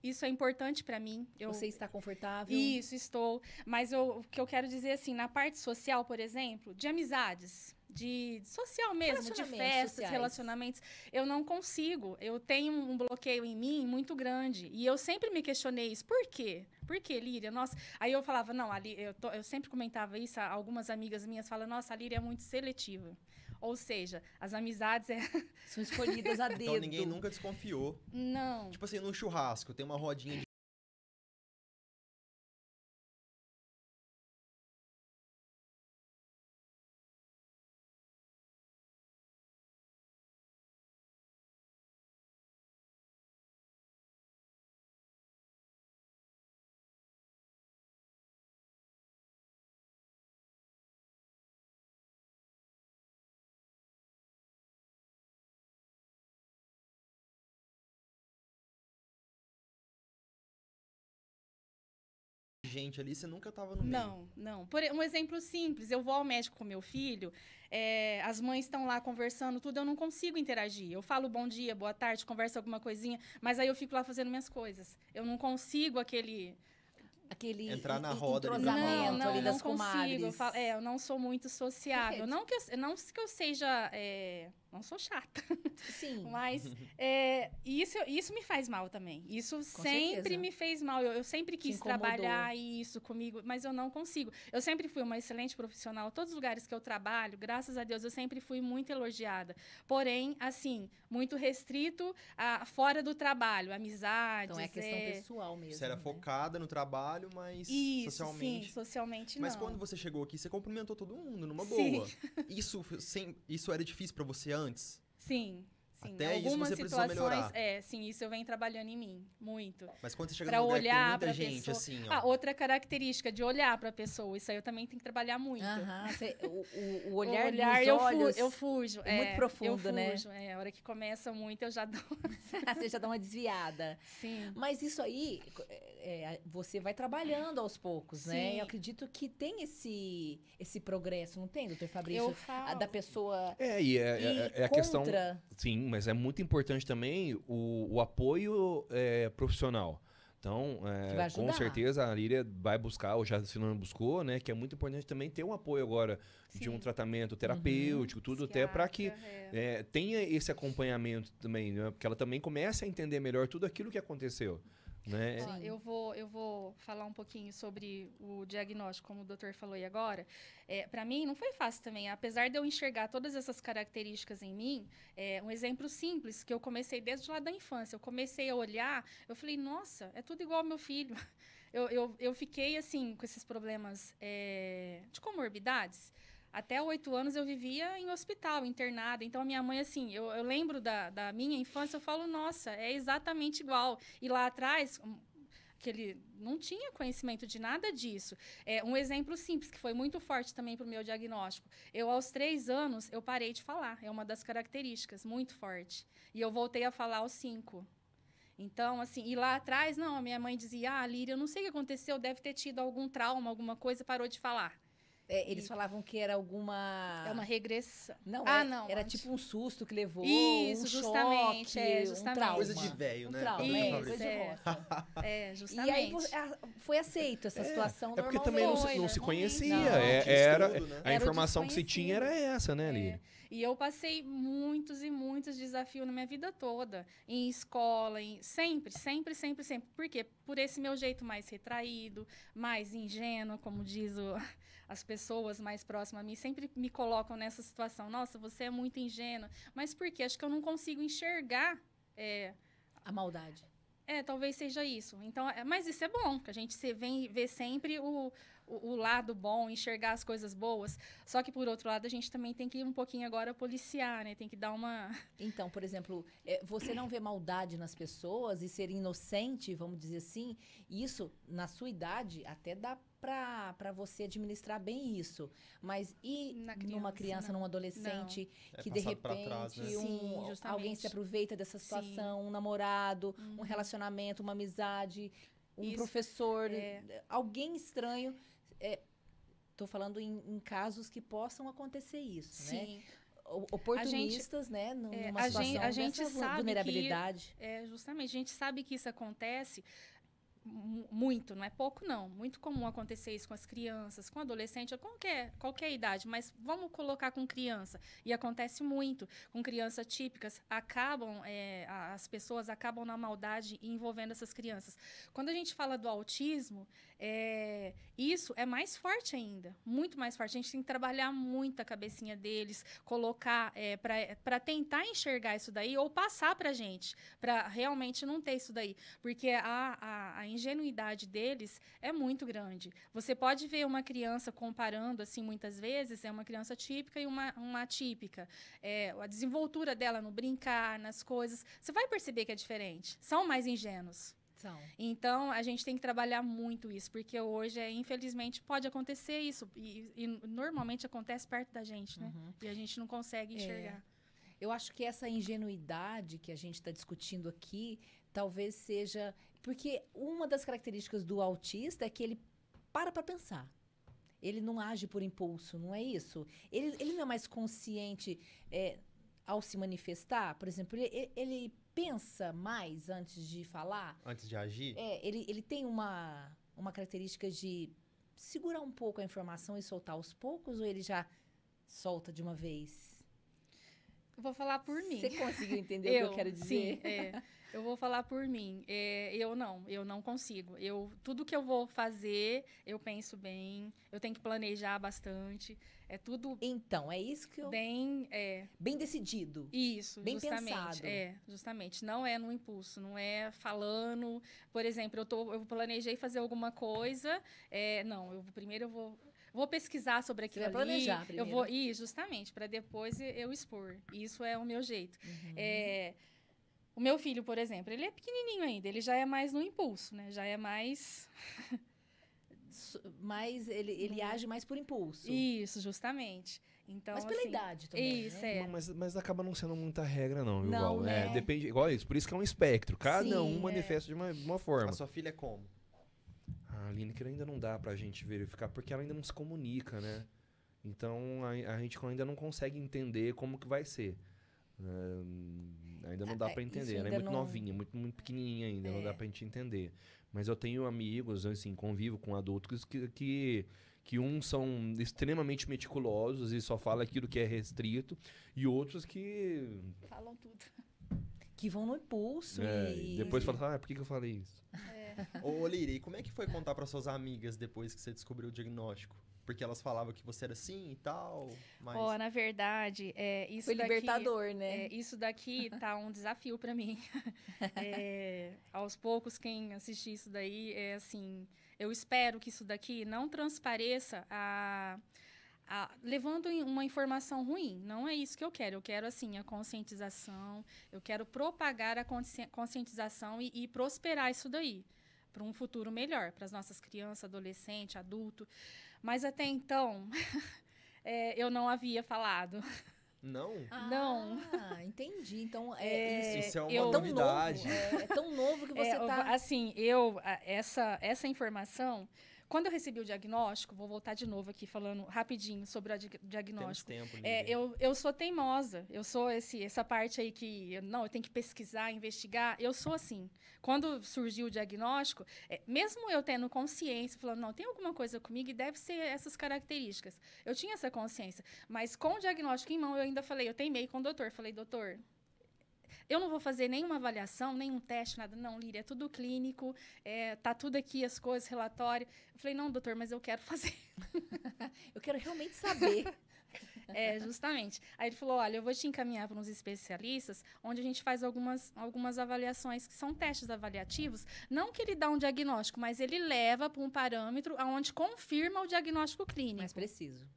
isso é importante para mim. Você está confortável? Isso, estou. Mas o que eu quero dizer, assim, na parte social, por exemplo, de amizades, de social mesmo, de festas, sociais. Relacionamentos, eu não consigo. Eu tenho um bloqueio em mim muito grande. E eu sempre me questionei isso. Por quê? Por quê, Líria? Nossa. Aí eu falava, não, eu sempre comentava isso, algumas amigas minhas falam, nossa, a Líria é muito seletiva. Ou seja, as amizades são escolhidas a dedo. Então ninguém nunca desconfiou. Não. Tipo assim, no churrasco, tem uma rodinha de gente ali, você nunca tava no meio. Não. Um exemplo simples, eu vou ao médico com meu filho, as mães estão lá conversando, tudo, eu não consigo interagir. Eu falo bom dia, boa tarde, converso alguma coisinha, mas aí eu fico lá fazendo minhas coisas. Eu não consigo aquele entrar na roda entrosamento ali das consigo. comadres. Eu não sou muito sociável. Não que eu seja... não sou chata. Sim. Mas isso me faz mal também. Isso Com sempre certeza. me fez mal. Eu sempre quis trabalhar isso comigo, mas eu não consigo. Eu sempre fui uma excelente profissional. Todos os lugares que eu trabalho, graças a Deus, eu sempre fui muito elogiada. Porém, assim, muito restrito fora do trabalho, amizades. Então é questão pessoal mesmo. Você era focada no trabalho, mas isso, socialmente... Sim, socialmente mas não. quando você chegou aqui, você cumprimentou todo mundo numa Sim. boa. Isso era difícil pra você antes? Sim. Até algumas isso você precisou melhorar. Sim, isso eu venho trabalhando em mim, muito. Mas quando você chega num lugar que tem muita gente, pessoa, assim, ó. outra característica de olhar pra pessoa, isso aí eu também tenho que trabalhar muito. O olhar eu dos olhos... eu fujo. É muito profundo, eu né? fujo, a hora que começa muito, eu já dou... Você já dá uma desviada. Sim. Mas isso aí, você vai trabalhando aos poucos, né? Sim. Eu acredito que tem esse progresso, não tem, doutor Fabrício? Eu falo. Da pessoa a questão... Sim, mas é muito importante também o apoio profissional. Então, com certeza a Líria vai buscar, ou já se não buscou, né? Que é muito importante também ter um apoio agora de um tratamento terapêutico, tudo até para que tenha esse acompanhamento também, né? Porque ela também comece a entender melhor tudo aquilo que aconteceu. Né? Eu vou falar um pouquinho sobre o diagnóstico, como o doutor falou aí agora. Para mim, não foi fácil também. Apesar de eu enxergar todas essas características em mim, um exemplo simples, que eu comecei desde lá da infância. Eu comecei a olhar, eu falei, nossa, é tudo igual ao meu filho. Eu fiquei, assim, com esses problemas de comorbidades. Até 8 anos eu vivia em hospital, internada. Então, a minha mãe, assim, eu lembro da minha infância, eu falo, nossa, é exatamente igual. E lá atrás, que ele não tinha conhecimento de nada disso. Um exemplo simples, que foi muito forte também para o meu diagnóstico. Aos 3 anos, eu parei de falar. É uma das características, muito forte. E eu voltei a falar aos 5. Então, assim, e lá atrás, não, a minha mãe dizia, Líria, eu não sei o que aconteceu, deve ter tido algum trauma, alguma coisa, parou de falar. Eles falavam que era alguma... É uma regressão. Não, não. Era tipo um susto que levou, Isso, um justamente, choque, justamente. um trauma. Coisa de velho, né? Trauma, Isso, coisa de roça. Justamente. E aí foi aceito essa situação porque normalmente. também não se normalmente. conhecia. Não, Era, tinha estudo, né? a Era o informação que se tinha era essa, né, Líria? E eu passei muitos e muitos desafios na minha vida toda. Em escola, sempre. Por quê? Por esse meu jeito mais retraído, mais ingênuo, como diz as pessoas mais próximas a mim, sempre me colocam nessa situação. Nossa, você é muito ingênua. Mas por quê? Acho que eu não consigo enxergar... A maldade. Talvez seja isso. Então, mas isso é bom, que a gente vê sempre o lado bom, enxergar as coisas boas. Só que, por outro lado, a gente também tem que ir um pouquinho agora policiar, né? Tem que dar uma... Então, por exemplo, você não vê maldade nas pessoas e ser inocente, vamos dizer assim, isso, na sua idade, até dá para você administrar bem isso. Mas e numa criança, num adolescente, que de repente trás, né? alguém se aproveita dessa situação, um namorado, um relacionamento, uma amizade, professor, alguém estranho. Tô falando em casos que possam acontecer isso, né? Oportunistas, né? Numa situação a gente dessa sabe vulnerabilidade. Justamente, a gente sabe que isso acontece muito, não é pouco não, muito comum acontecer isso com as crianças, com adolescente, qualquer idade, mas vamos colocar com criança, e acontece muito, com crianças típicas, as pessoas acabam na maldade envolvendo essas crianças. Quando a gente fala do autismo, isso é mais forte ainda, muito mais forte, a gente tem que trabalhar muito a cabecinha deles, colocar para tentar enxergar isso daí, ou passar pra gente, para realmente não ter isso daí, porque a ingenuidade deles é muito grande. Você pode ver uma criança comparando, assim, muitas vezes, uma criança típica e uma atípica. A desenvoltura dela no brincar, nas coisas, você vai perceber que é diferente. São mais ingênuos. Então, a gente tem que trabalhar muito isso, porque hoje, infelizmente, pode acontecer isso. E normalmente acontece perto da gente, né? E a gente não consegue enxergar. Eu acho que essa ingenuidade que a gente está discutindo aqui, talvez seja... Porque uma das características do autista é que ele para pensar. Ele não age por impulso, não é isso? Ele não é mais consciente ao se manifestar. Por exemplo, ele pensa mais antes de falar. Antes de agir? Ele tem uma característica de segurar um pouco a informação e soltar aos poucos, ou ele já solta de uma vez? Eu vou falar por mim. Você conseguiu entender o que eu quero dizer? Sim, eu vou falar por mim. Eu não consigo. Tudo que eu vou fazer, eu penso bem, eu tenho que planejar bastante. É tudo... Então, é isso que eu... Bem decidido. Isso, bem justamente. Pensado. Justamente. Não é no impulso, não é falando... Por exemplo, eu planejei fazer alguma coisa, primeiro eu vou pesquisar sobre aquilo ali. Planejar primeiro. Justamente, para depois eu expor. Isso é o meu jeito. O meu filho, por exemplo, ele é pequenininho ainda, ele já é mais no impulso, né? Já é mais... Mas ele age mais por impulso. Isso, justamente. Então, mas pela idade também, isso, né? Mas acaba não sendo muita regra, não, não igual. Né? Depende, igual isso. Por isso que é um espectro. Cada um manifesta de uma forma. A sua filha é como? A Lineker ainda não dá pra gente verificar, porque ela ainda não se comunica, né? Então, a gente ainda não consegue entender como que vai ser. Ainda não dá pra entender. Ela é muito novinha, muito pequenininha ainda, não dá pra gente entender. Mas eu tenho amigos, assim, convivo com adultos que uns são extremamente meticulosos e só falam aquilo que é restrito, e outros que... falam tudo. Que vão no impulso e depois falam, por que eu falei isso? Ô, Líria, e como é que foi contar para suas amigas depois que você descobriu o diagnóstico? Porque elas falavam que você era assim e tal, mas... na verdade, isso foi daqui... libertador, né? Isso daqui tá um desafio para mim. Aos poucos, quem assistir isso daí, assim... Eu espero que isso daqui não transpareça levando uma informação ruim. Não é isso que eu quero. Eu quero, assim, a conscientização. Eu quero propagar a conscientização e prosperar isso daí para um futuro melhor, para as nossas crianças, adolescente, adulto. Mas até então, eu não havia falado. Não? Não. Entendi. Então, isso é uma novidade. É tão novo que você tá... Assim, essa informação... quando eu recebi o diagnóstico, vou voltar de novo aqui falando rapidinho sobre o diagnóstico. Temos tempo, eu sou teimosa, eu sou essa parte aí que, eu tenho que pesquisar, investigar, eu sou assim. Quando surgiu o diagnóstico, mesmo eu tendo consciência, falando, não, tem alguma coisa comigo e deve ser essas características. Eu tinha essa consciência, mas com o diagnóstico em mão, eu ainda falei, eu teimei com o doutor, falei, doutor, eu não vou fazer nenhuma avaliação, nenhum teste, nada. Não, Líria, é tudo clínico, tá tudo aqui, as coisas, relatório. Eu falei, não, doutor, mas eu quero fazer. Eu quero realmente saber. Justamente. Aí ele falou, olha, eu vou te encaminhar para uns especialistas, onde a gente faz algumas avaliações, que são testes avaliativos. Não que ele dá um diagnóstico, mas ele leva para um parâmetro onde confirma o diagnóstico clínico. Mais preciso.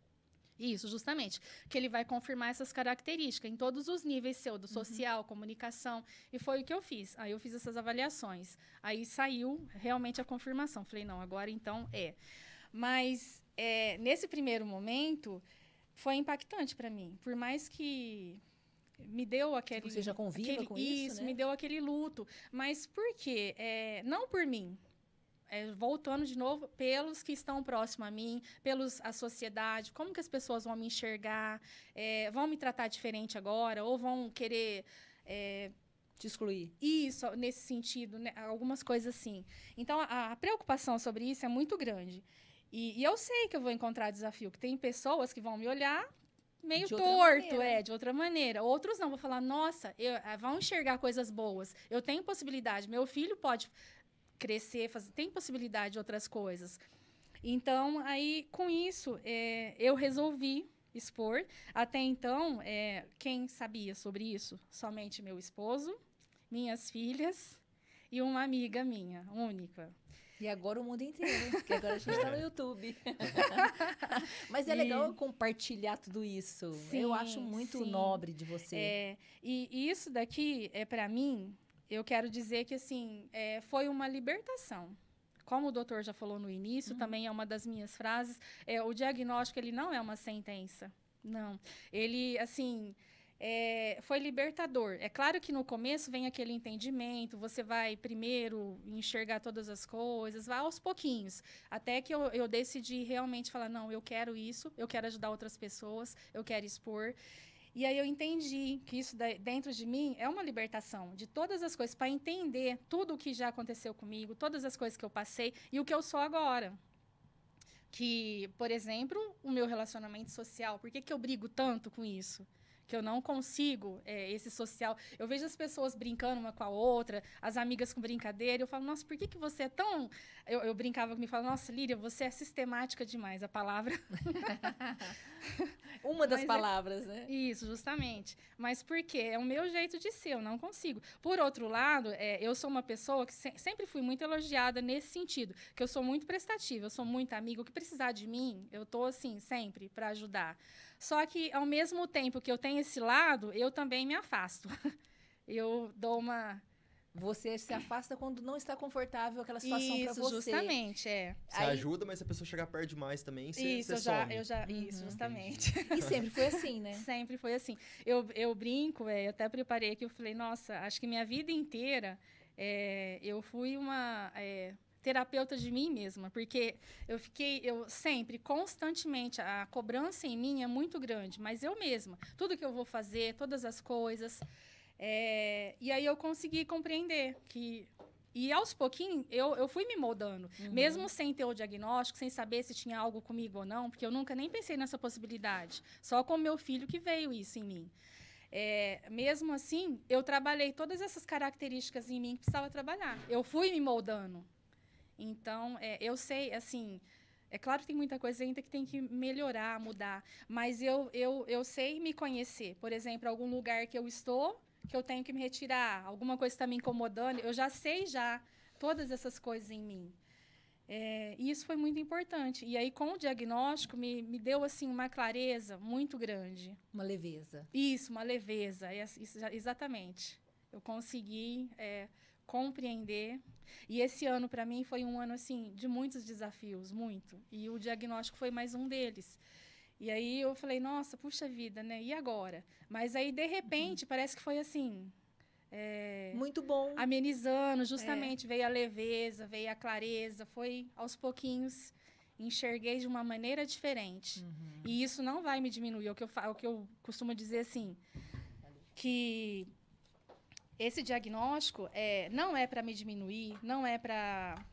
Isso, justamente. Que ele vai confirmar essas características em todos os níveis seu, do social, comunicação. E foi o que eu fiz. Aí eu fiz essas avaliações. Aí saiu realmente a confirmação. Falei, não, agora então é. Mas nesse primeiro momento, foi impactante para mim. Por mais que me deu aquele... Você já conviva com isso, né? Me deu aquele luto. Mas por quê? Não por mim. Voltando de novo, pelos que estão próximos a mim, a sociedade, como que as pessoas vão me enxergar, vão me tratar diferente agora, ou vão querer... te excluir. Isso, nesse sentido, né? Algumas coisas assim. Então, a preocupação sobre isso é muito grande. E eu sei que eu vou encontrar desafio, que tem pessoas que vão me olhar meio torto, de outra maneira. Outros não, vou falar, nossa, vão enxergar coisas boas. Eu tenho possibilidade, meu filho pode... crescer, tem possibilidade de outras coisas. Então, aí, com isso, eu resolvi expor. Até então, quem sabia sobre isso? Somente meu esposo, minhas filhas e uma amiga minha, única. E agora o mundo inteiro, porque agora a gente está no YouTube. Mas é legal compartilhar tudo isso. Sim, eu acho muito nobre de você. E isso daqui, para mim... Eu quero dizer que, assim, foi uma libertação. Como o doutor já falou no início, também é uma das minhas frases, o diagnóstico, ele não é uma sentença. Não. Ele, assim, foi libertador. É claro que no começo vem aquele entendimento, você vai primeiro enxergar todas as coisas, vai aos pouquinhos. Até que eu decidi realmente falar, não, eu quero isso, eu quero ajudar outras pessoas, eu quero expor. E aí eu entendi que isso dentro de mim é uma libertação de todas as coisas, para entender tudo o que já aconteceu comigo, todas as coisas que eu passei e o que eu sou agora. Que, por exemplo, o meu relacionamento social, por que eu brigo tanto com isso? Que eu não consigo esse social. Eu vejo as pessoas brincando uma com a outra, as amigas com brincadeira, eu falo, nossa, por que você é tão... Eu brincava comigo e falava, nossa, Líria, você é sistemática demais, a palavra... Uma das palavras, né? Isso, justamente. Mas por quê? É o meu jeito de ser, eu não consigo. Por outro lado, eu sou uma pessoa que sempre fui muito elogiada nesse sentido, que eu sou muito prestativa, eu sou muito amiga, o que precisar de mim, eu tô assim, sempre, para ajudar. Só que, ao mesmo tempo que eu tenho esse lado, eu também me afasto. Eu dou uma... Você se afasta quando não está confortável aquela situação para você. Isso, justamente, Você ajuda, mas se a pessoa chegar perto demais também, você some. Isso, justamente. E sempre foi assim, né? Sempre foi assim. Eu brinco, eu até preparei aqui, eu falei, nossa, acho que minha vida inteira eu fui uma... terapeuta de mim mesma, porque eu sempre, constantemente, a cobrança em mim é muito grande, mas eu mesma, tudo que eu vou fazer, todas as coisas, e aí eu consegui compreender que, e aos pouquinhos, eu fui me moldando, mesmo sem ter o diagnóstico, sem saber se tinha algo comigo ou não, porque eu nunca nem pensei nessa possibilidade, só com meu filho que veio isso em mim. Mesmo assim, eu trabalhei todas essas características em mim que precisava trabalhar, eu fui me moldando. Então, eu sei, assim, é claro que tem muita coisa ainda que tem que melhorar, mudar, mas eu sei me conhecer. Por exemplo, algum lugar que eu estou, que eu tenho que me retirar, alguma coisa está me incomodando, eu já sei todas essas coisas em mim. E isso foi muito importante. E aí, com o diagnóstico, me deu, assim, uma clareza muito grande. Uma leveza. Isso, uma leveza, exatamente. Eu consegui compreender. E esse ano, para mim, foi um ano, assim, de muitos desafios, muito. E o diagnóstico foi mais um deles. E aí eu falei, nossa, puxa vida, né? E agora? Mas aí, de repente, parece que foi assim... Muito bom. amenizando, justamente veio a leveza, veio a clareza, foi aos pouquinhos, enxerguei de uma maneira diferente. E isso não vai me diminuir, o que eu costumo dizer assim, que esse diagnóstico não é para me diminuir, não é para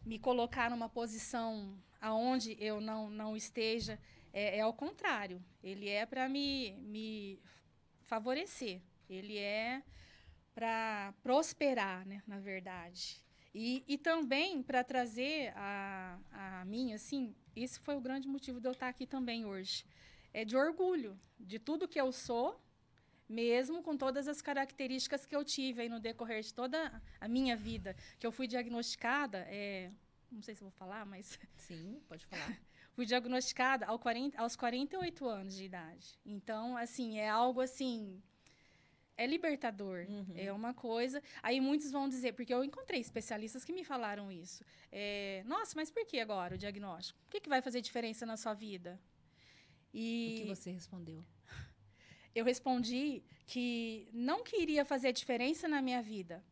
me colocar numa posição aonde eu não esteja, é ao contrário, ele é para me favorecer, ele é para prosperar, né, na verdade. E também para trazer a mim, assim, esse foi o grande motivo de eu estar aqui também hoje. É de orgulho de tudo que eu sou, mesmo com todas as características que eu tive aí no decorrer de toda a minha vida, que eu fui diagnosticada, não sei se eu vou falar, mas... Sim, pode falar. Fui diagnosticada aos 48 anos de idade. Então, assim, é algo assim... É libertador, é uma coisa... Aí muitos vão dizer, porque eu encontrei especialistas que me falaram isso. Nossa, mas por que agora o diagnóstico? O que vai fazer diferença na sua vida? O que você respondeu? Eu respondi que não queria fazer diferença na minha vida.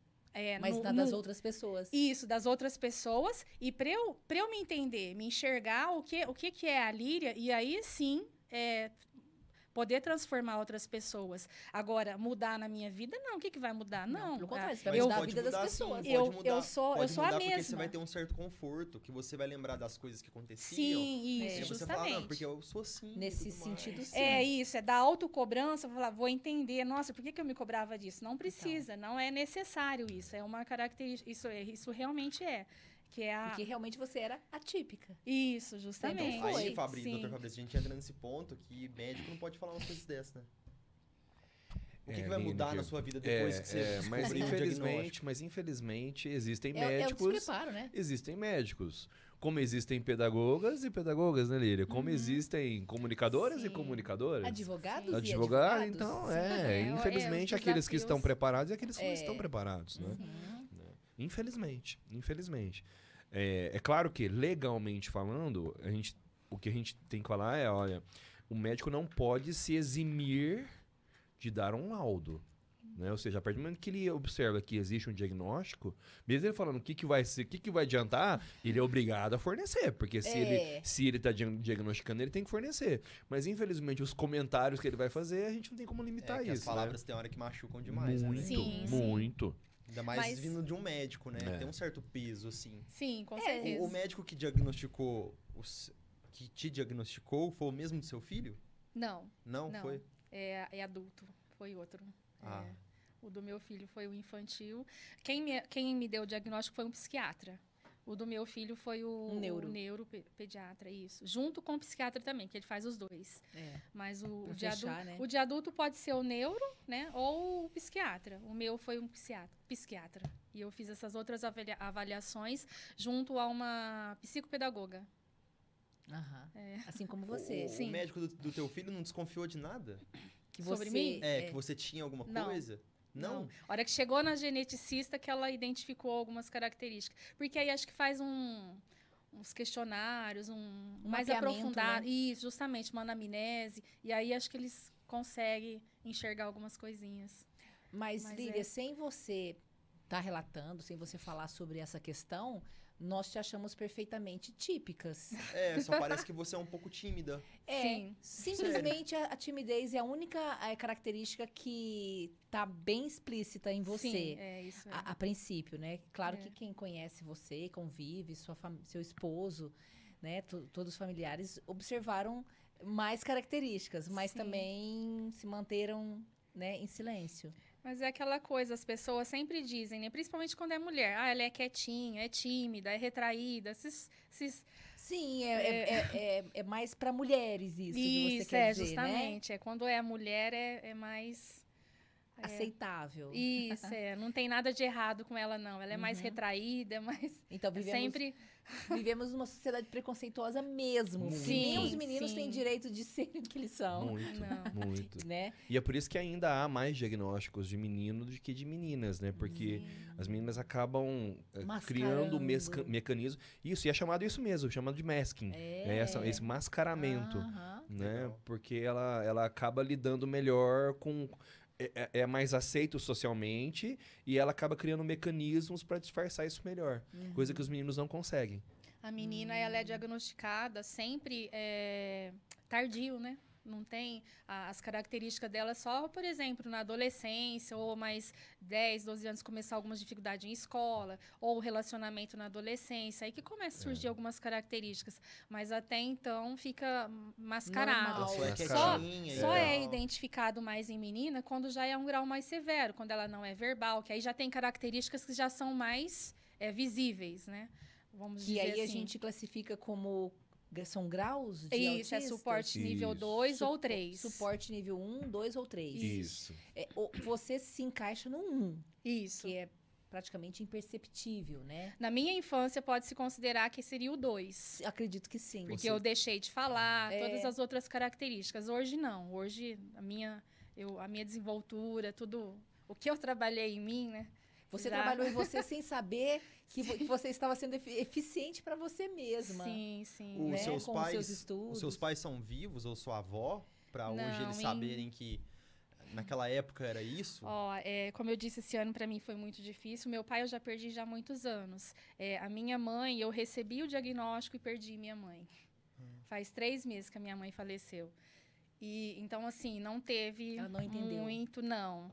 Mas das outras pessoas. Isso, das outras pessoas. E para eu me entender, me enxergar o que é a Líria, e aí sim poder transformar outras pessoas. Agora, mudar na minha vida, não. O que vai mudar? Não. Pelo contrário, você vai mudar a vida das pessoas. Sim, eu sou a mesma. Porque você vai ter um certo conforto, que você vai lembrar das coisas que aconteciam. Sim, isso, e você justamente. Fala, não, porque eu sou assim. Nesse sentido, sim. É isso, é da autocobrança, vou entender, nossa, por que eu me cobrava disso? Não precisa, não é necessário isso, é uma característica, isso realmente é. Porque realmente você era atípica. Isso, justamente. Então, aí, doutor Fabrício, a gente entra nesse ponto que médico não pode falar umas coisas dessas, né? O que vai mudar na sua vida depois que você descobriu mas infelizmente existem médicos... É o despreparo, né? Existem médicos. Como existem pedagogas e pedagogas, né, Líria? Como existem comunicadoras e comunicadoras. Advogados e advogados. Então, infelizmente, aqueles que estão preparados e aqueles que não estão preparados, né? Infelizmente. É claro que, legalmente falando, o que a gente tem que falar é, olha, o médico não pode se eximir de dar um laudo. Né? Ou seja, a partir do momento que ele observa que existe um diagnóstico, mesmo ele falando o que vai adiantar, ele é obrigado a fornecer. Porque se ele está diagnosticando, ele tem que fornecer. Mas, infelizmente, os comentários que ele vai fazer, a gente não tem como limitar isso. As palavras tem hora que machucam demais, muito, né? Sim, muito. Ainda mais vindo de um médico, né? Tem um certo peso, assim. Sim, com certeza. O médico que diagnosticou, que te diagnosticou, foi o mesmo do seu filho? Não. Não foi? É adulto, foi outro. O do meu filho foi o infantil. Quem me deu o diagnóstico foi um psiquiatra. O do meu filho foi o neuropediatra, isso. Junto com o psiquiatra também, que ele faz os dois. Mas o de adulto pode ser o neuro, né? Ou o psiquiatra. O meu foi um psiquiatra. E eu fiz essas outras avaliações junto a uma psicopedagoga. Assim como você. O médico do teu filho não desconfiou de nada? Sobre mim? Que você tinha alguma coisa? Não. A hora que chegou na geneticista que ela identificou algumas características. Porque aí acho que faz uns questionários, mais aprofundado. Né? Isso, justamente, uma anamnese. E aí acho que eles conseguem enxergar algumas coisinhas. Mas Líria, sem você estar relatando, sem você falar sobre essa questão, nós te achamos perfeitamente típicas. Só parece que você é um pouco tímida. Sim. Simplesmente a timidez é a única característica que está bem explícita em você. Sim, isso. A princípio, né? Claro que quem conhece você, convive, seu esposo, né? Todos os familiares observaram mais características, mas também se manteram, né, em silêncio. Mas é aquela coisa, as pessoas sempre dizem, né? Principalmente quando é mulher. Ela é quietinha, é tímida, é retraída. Sim, é mais para mulheres isso que você quer dizer, justamente. Né? Quando é mulher, é mais... aceitável. Isso, não tem nada de errado com ela, não. Ela é mais retraída, é mais... Então, vivemos numa sociedade preconceituosa mesmo. Nem os meninos têm direito de serem o que eles são. Muito. Né? E é por isso que ainda há mais diagnósticos de menino do que de meninas, né? Porque as meninas acabam criando mecanismo. Isso, e é chamado isso mesmo, chamado de masking. Esse mascaramento. Né? Porque ela acaba lidando melhor com... é mais aceito socialmente e ela acaba criando mecanismos para disfarçar isso melhor. Coisa que os meninos não conseguem. A menina, ela é diagnosticada sempre tardio, né? Não tem as características dela só, por exemplo, na adolescência, ou mais 10, 12 anos começar algumas dificuldades em escola, ou relacionamento na adolescência, aí que começa a surgir algumas características. Mas até então fica mascarado. Só é identificado mais em menina quando já é um grau mais severo, quando ela não é verbal, que aí já tem características que já são mais visíveis, né? Vamos dizer aí assim. A gente classifica como... São graus de Isso, é suporte nível 2 ou 3. Suporte nível 1, 2 ou 3. Isso. Você se encaixa no 1. Isso. Que é praticamente imperceptível, né? Na minha infância, pode-se considerar que seria o 2. Acredito que sim. Porque eu deixei de falar, todas as outras características. Hoje, não. Hoje, a minha desenvoltura, tudo... O que eu trabalhei em mim, né? Você trabalhou em você sem saber que você estava sendo eficiente para você mesma. Sim, sim. Os né? seus os seus pais são vivos ou sua avó? Para hoje eles saberem que naquela época era isso? Como eu disse, esse ano para mim foi muito difícil. Meu pai eu já perdi já há muitos anos. A minha mãe, eu recebi o diagnóstico e perdi minha mãe. Faz 3 meses que a minha mãe faleceu. E então, assim, não teve Ela não entendeu. muito, não.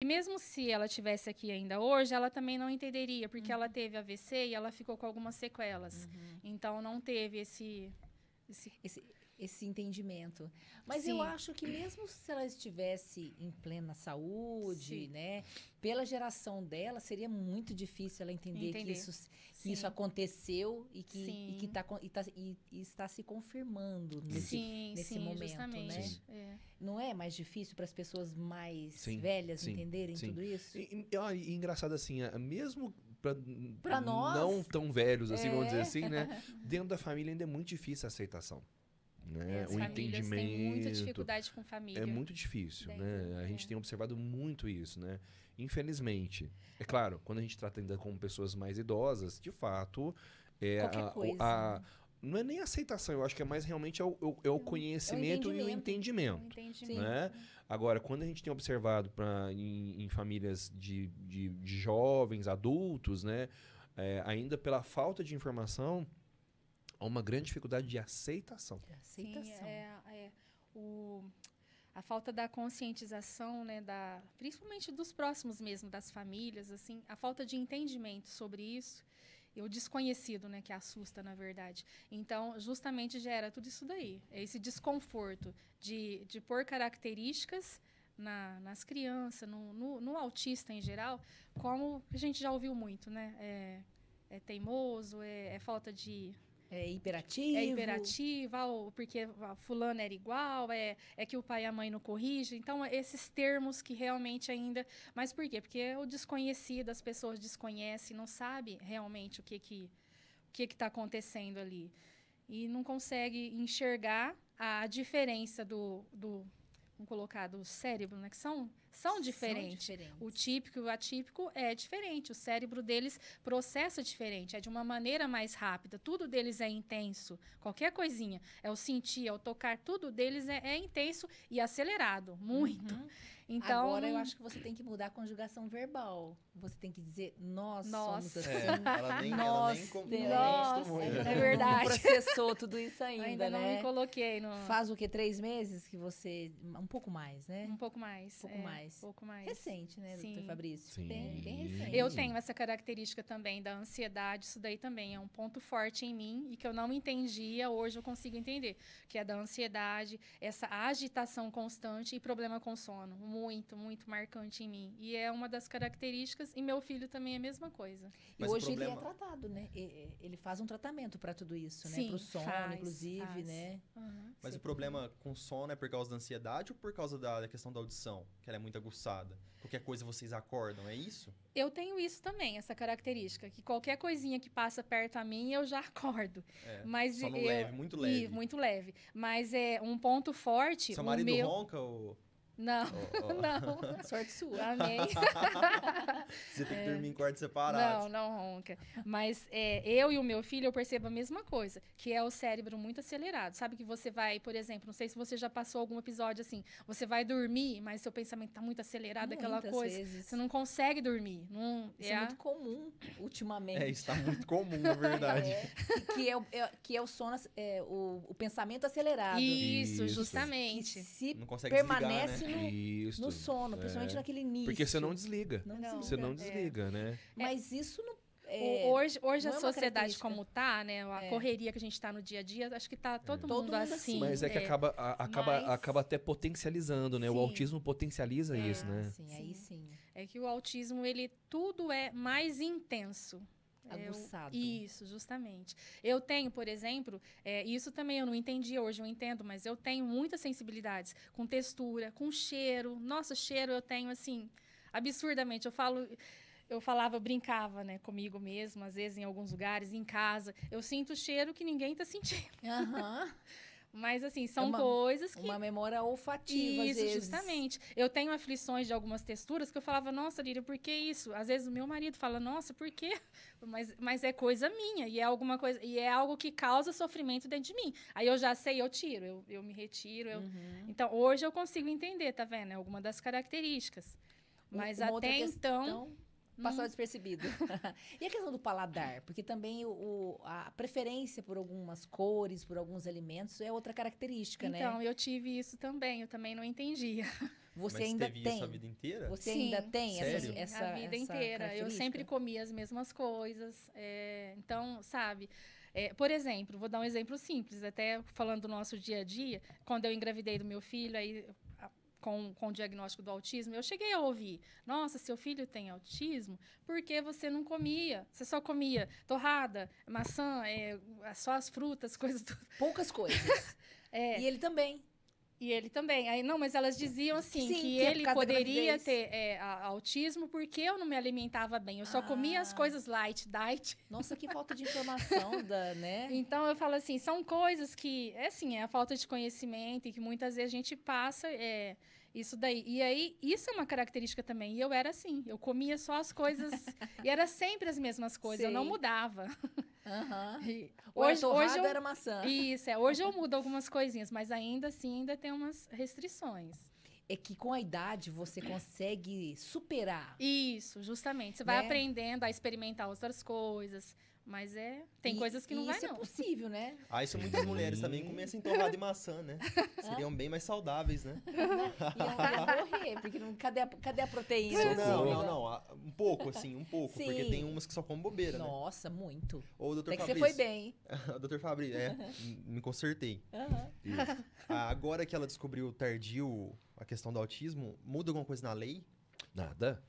E mesmo se ela estivesse aqui ainda hoje, ela também não entenderia, porque ela teve AVC e ela ficou com algumas sequelas. Então, não teve esse entendimento. Mas eu acho que mesmo se ela estivesse em plena saúde, né? Pela geração dela, seria muito difícil ela entender. Que isso aconteceu e que está se confirmando nesse momento, justamente. Né? Não é mais difícil para as pessoas mais velhas entenderem tudo isso? E engraçado assim, mesmo para nós não tão velhos assim, vamos dizer assim, né? Dentro da família ainda é muito difícil a aceitação. Né? O entendimento têm muita dificuldade com família. É muito difícil, né? A gente tem observado muito isso, né? Infelizmente. É claro, quando a gente trata ainda com pessoas mais idosas, de fato, qualquer coisa, não é nem aceitação, eu acho que é mais realmente o conhecimento e o entendimento. Né? Agora, quando a gente tem observado em famílias de jovens, adultos, né? Ainda pela falta de informação, há uma grande dificuldade de aceitação. Sim, a falta da conscientização, né, principalmente dos próximos mesmo, das famílias, assim, a falta de entendimento sobre isso, e o desconhecido, né, que assusta, na verdade. Então, justamente gera tudo isso daí, esse desconforto de pôr características nas crianças, no autista em geral, como a gente já ouviu muito, né? É teimoso, é falta de... É hiperativo. É hiperativo, porque fulano era igual, é que o pai e a mãe não corrigem. Então, esses termos que realmente ainda... Mas por quê? Porque é o desconhecido, as pessoas desconhecem, não sabem realmente o que está acontecendo ali. E não consegue enxergar a diferença vamos colocar, do cérebro, né? Que são diferentes. O típico e o atípico é diferente. O cérebro deles processa diferente. É de uma maneira mais rápida. Tudo deles é intenso. Qualquer coisinha. É o sentir, é o tocar. Tudo deles é intenso e acelerado. Muito. Então, agora eu acho que você tem que mudar a conjugação verbal. Você tem que dizer, nós somos assim. Ela nem é verdade. Não processou tudo isso ainda, né? Não me coloquei no... Faz o quê? 3 meses que você... Um pouco mais, né? Um pouco mais. Pouco mais. Recente, né, doutor Fabrício? Sim. Bem recente. Eu tenho essa característica também da ansiedade. Isso daí também é um ponto forte em mim e que eu não entendia, hoje eu consigo entender. Que é da ansiedade, essa agitação constante e problema com sono. Muito, muito marcante em mim. E é uma das características características e meu filho também é a mesma coisa. Mas e hoje problema... ele é tratado, né? Ele faz um tratamento para tudo isso, né? Sim, Pro sono, faz, inclusive, né? Uhum. Mas o problema com sono é por causa da ansiedade ou por causa da questão da audição? Que ela é muito aguçada? Qualquer coisa vocês acordam, é isso? Eu tenho isso também, essa característica, que qualquer coisinha que passa perto a mim, eu já acordo. Mas só no leve, muito leve. Muito leve. Mas é um ponto forte... Seu marido ronca ou... Não, não. Sorte sua. Amém. Você tem que dormir em quartos separados. Não ronca. Mas eu e o meu filho, eu percebo a mesma coisa, que é o cérebro muito acelerado. Sabe que você vai, por exemplo, não sei se você já passou algum episódio assim, você vai dormir, mas seu pensamento tá muito acelerado, aquela coisa. Vezes. Você não consegue dormir. Isso é muito comum, ultimamente. Isso tá muito comum, na verdade. Que é o sono, o pensamento acelerado. Isso, Isso. justamente. Que se Não consegue permanece desligar, né? no sono, principalmente naquele início. Porque você não desliga. Não Você não desliga, né? Mas isso não... Hoje não a é uma sociedade característica. como tá, né? A correria que a gente tá no dia a dia, acho que tá todo Todo mundo mundo assim. assim. Mas é que acaba até potencializando, né? O Sim. autismo potencializa isso, né? Sim, aí sim. É que o autismo, tudo é mais intenso. Aguçado. Isso, justamente. Eu tenho, por exemplo, isso também eu não entendi, hoje eu entendo, mas eu tenho muitas sensibilidades com textura, com cheiro. Nossa, cheiro eu tenho, assim, absurdamente. Eu brincava, né, comigo mesmo, às vezes em alguns lugares, em casa. Eu sinto cheiro que ninguém tá sentindo. Aham. Mas, assim, são coisas que... Uma memória olfativa, às Isso, vezes. justamente. Eu tenho aflições de algumas texturas que eu falava, nossa, Líria, por que isso? Às vezes o meu marido fala, nossa, por quê? Mas é coisa minha, e é alguma coisa, e é algo que causa sofrimento dentro de mim. Aí eu já sei, eu tiro, eu me retiro. Então, hoje eu consigo entender, tá vendo? É alguma das características. Mas Uma outra até questão, então... passou despercebido. E a questão do paladar? Porque também a preferência por algumas cores, por alguns alimentos é outra característica, né? Então, eu tive isso também, eu também não entendia. Você Mas ainda teve tem? isso a vida inteira? Você Sim, ainda tem sério? essa a vida inteira. Eu característica? sempre comia as mesmas coisas. Então, sabe... por exemplo, vou dar um exemplo simples, até falando do nosso dia a dia. Quando eu engravidei do meu filho, aí... Com o diagnóstico do autismo, eu cheguei a ouvir, nossa, seu filho tem autismo, por que você não comia? Você só comia torrada, maçã, só as frutas, coisas do... Poucas coisas. E ele também. E ele também. Aí, não, mas elas diziam assim, Sim, que é por ele causa da poderia gravidez. ter autismo porque eu não me alimentava bem. Eu só comia as coisas light, diet. Nossa, que falta de informação, né? Então, eu falo assim, são coisas que, é a falta de conhecimento e que muitas vezes a gente passa isso daí. E aí, isso é uma característica também. E eu era assim, eu comia só as coisas, e era sempre as mesmas coisas, eu não Sim. mudava. Uhum. Hoje Hoje era maçã. Isso, hoje eu mudo algumas coisinhas, mas ainda assim, ainda tem umas restrições. É que com a idade você consegue superar. Isso, justamente. Você vai Né? aprendendo a experimentar outras coisas, mas tem coisas que não vai, isso não. é possível, né? Isso muitas mulheres também comem essa torrada de maçã, né? Seriam bem mais saudáveis, né? Iam morrer, porque cadê a proteína? Não. Um pouco, assim, um pouco. Sim. Porque tem umas que só comem bobeira, né? Nossa, muito. Ou o Dr. Até que Fabrício. você foi bem. Dr. Fabrício, me consertei. Uhum. Agora que ela descobriu tardio a questão do autismo, muda alguma coisa na lei? Nada.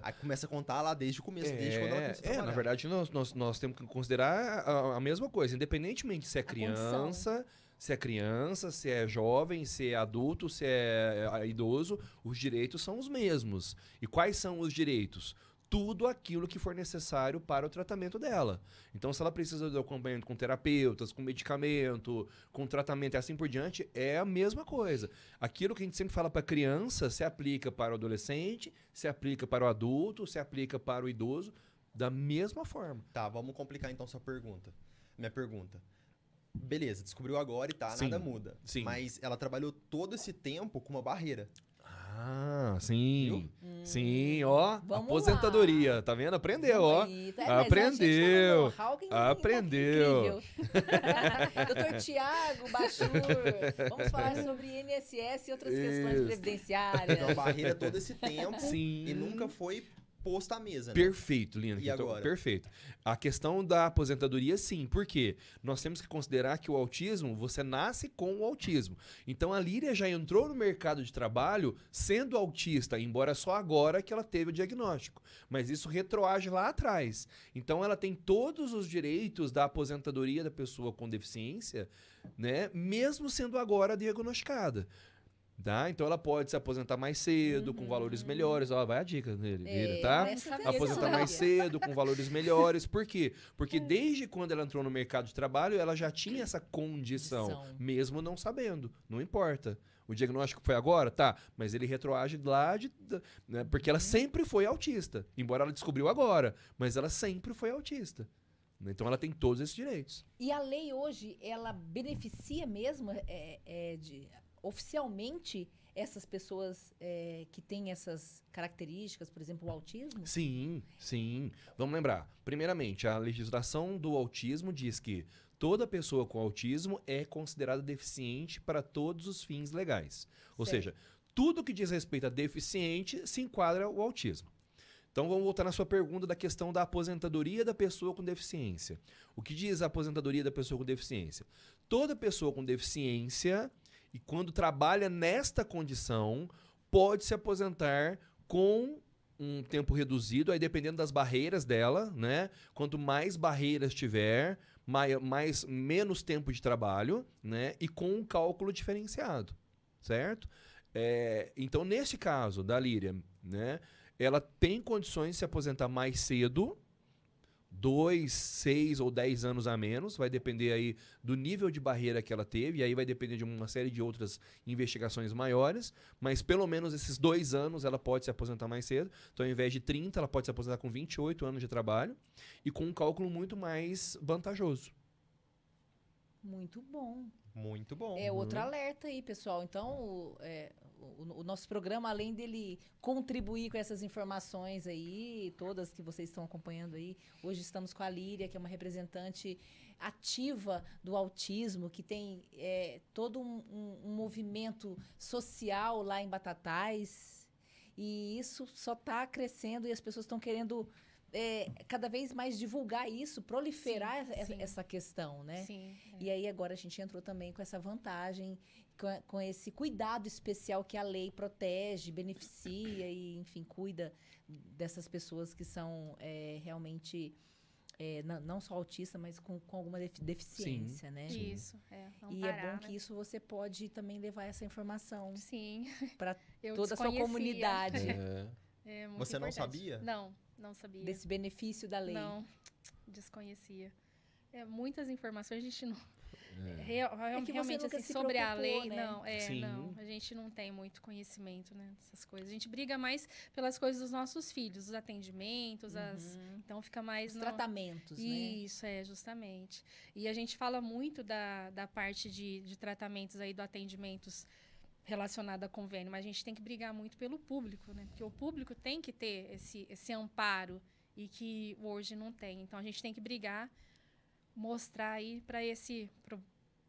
Aí começa a contar lá desde o começo, desde quando ela começou a trabalhar. Na verdade, nós temos que considerar a mesma coisa, independentemente se é criança, se é jovem, se é adulto, se é idoso, os direitos são os mesmos. E quais são os direitos? Tudo aquilo que for necessário para o tratamento dela. Então, se ela precisa de acompanhamento com terapeutas, com medicamento, com tratamento e assim por diante, é a mesma coisa. Aquilo que a gente sempre fala para a criança se aplica para o adolescente, se aplica para o adulto, se aplica para o idoso, da mesma forma. Tá, vamos complicar então sua pergunta. Minha pergunta. Beleza, descobriu agora e Sim, nada muda. sim. Mas ela trabalhou todo esse tempo com uma barreira. Sim. Sim, ó. Vamos aposentadoria, lá. tá vendo? Aprendeu, ó. Mas Aprendeu. a gente tá no know-how que Aprendeu. Doutor Tiago Bachur, vamos falar sobre INSS e outras questões previdenciárias. Então, a barreira todo esse tempo Sim. e nunca foi posto à mesa, né? Perfeito, Lina. E agora? Perfeito. A questão da aposentadoria, sim. Por quê? Nós temos que considerar que o autismo, você nasce com o autismo. Então, a Líria já entrou no mercado de trabalho sendo autista, embora só agora que ela teve o diagnóstico. Mas isso retroage lá atrás. Então, ela tem todos os direitos da aposentadoria da pessoa com deficiência, né? Mesmo sendo agora diagnosticada. Tá? Então ela pode se aposentar mais cedo, com valores melhores. Ó, vai a dica dele, tá? Aposentar mais cedo, com valores melhores. Por quê? Porque desde quando ela entrou no mercado de trabalho, ela já tinha essa condição, mesmo não sabendo. Não importa. O diagnóstico foi agora? Tá. Mas ele retroage lá né? Porque ela sempre foi autista. Embora ela descobriu agora. Mas ela sempre foi autista. Então ela tem todos esses direitos. E a lei hoje, ela beneficia mesmo oficialmente essas pessoas que têm essas características, por exemplo, o autismo? Sim, sim. Vamos lembrar. Primeiramente, a legislação do autismo diz que toda pessoa com autismo é considerada deficiente para todos os fins legais. Ou seja, tudo que diz respeito a deficiente se enquadra o autismo. Então vamos voltar na sua pergunta da questão da aposentadoria da pessoa com deficiência. O que diz a aposentadoria da pessoa com deficiência? Toda pessoa com deficiência... E quando trabalha nesta condição, pode se aposentar com um tempo reduzido, aí dependendo das barreiras dela, né? Quanto mais barreiras tiver, menos tempo de trabalho, né? E com um cálculo diferenciado, certo? Então, nesse caso da Líria, né? Ela tem condições de se aposentar mais cedo, 2, 6 ou 10 anos a menos, vai depender aí do nível de barreira que ela teve, e aí vai depender de uma série de outras investigações maiores, mas pelo menos esses 2 anos ela pode se aposentar mais cedo. Então, ao invés de 30, ela pode se aposentar com 28 anos de trabalho e com um cálculo muito mais vantajoso. Muito bom. Muito bom. Outro alerta aí, pessoal. Então, o nosso programa, além dele contribuir com essas informações aí, todas que vocês estão acompanhando aí, hoje estamos com a Líria, que é uma representante ativa do autismo, que tem todo um movimento social lá em Batatais, e isso só está crescendo e as pessoas estão querendo cada vez mais divulgar isso, proliferar essa questão, né? Sim. E aí agora a gente entrou também com essa vantagem, com esse cuidado especial que a lei protege, beneficia e, enfim, cuida dessas pessoas que são realmente não só autistas, mas com alguma deficiência, né? Isso, E é bom que isso você pode também levar essa informação para Eu toda a sua comunidade. Muito Você não importante. sabia? Não sabia. Desse benefício da lei. Não, desconhecia. Muitas informações a gente não... realmente, assim, sobre a lei, né? não, a gente não tem muito conhecimento, né, dessas coisas. A gente briga mais pelas coisas dos nossos filhos, os atendimentos, então fica mais... Os tratamentos, né? Isso, justamente. E a gente fala muito da parte de tratamentos aí, do atendimentos relacionado a convênio, mas a gente tem que brigar muito pelo público, né? Porque o público tem que ter esse amparo e que hoje não tem. Então, a gente tem que brigar, mostrar aí para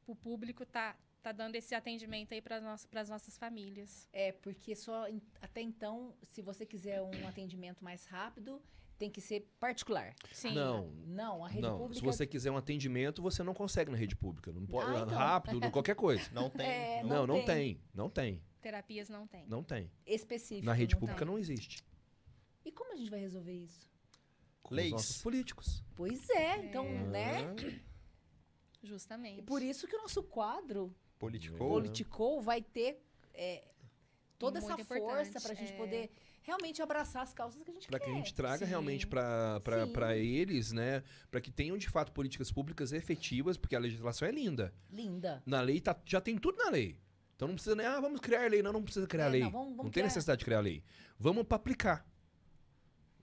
o público tá dando esse atendimento aí para as nossas famílias. Porque até então, se você quiser um atendimento mais rápido, tem que ser particular. Sim. Não, a rede pública... Se você quiser um atendimento, você não consegue na rede pública. Não pode, então. rápido, qualquer coisa. Não tem. Não tem. Terapias não tem. Não tem. Específico. Na rede pública não existe. E como a gente vai resolver isso? Com Leis. os nossos políticos. Pois é, então, né? Justamente. E por isso que o nosso quadro Politicou vai ter toda essa Muito força importante, para a gente poder realmente abraçar as causas que a gente quer. Para que a gente traga Sim. realmente para eles, né? Para que tenham de fato políticas públicas efetivas, porque a legislação é linda. Linda. Na lei já tem tudo na lei. Então não precisa nem, vamos criar lei. Não precisa criar lei. Vamos não tem criar. necessidade de criar lei. Vamos para aplicar.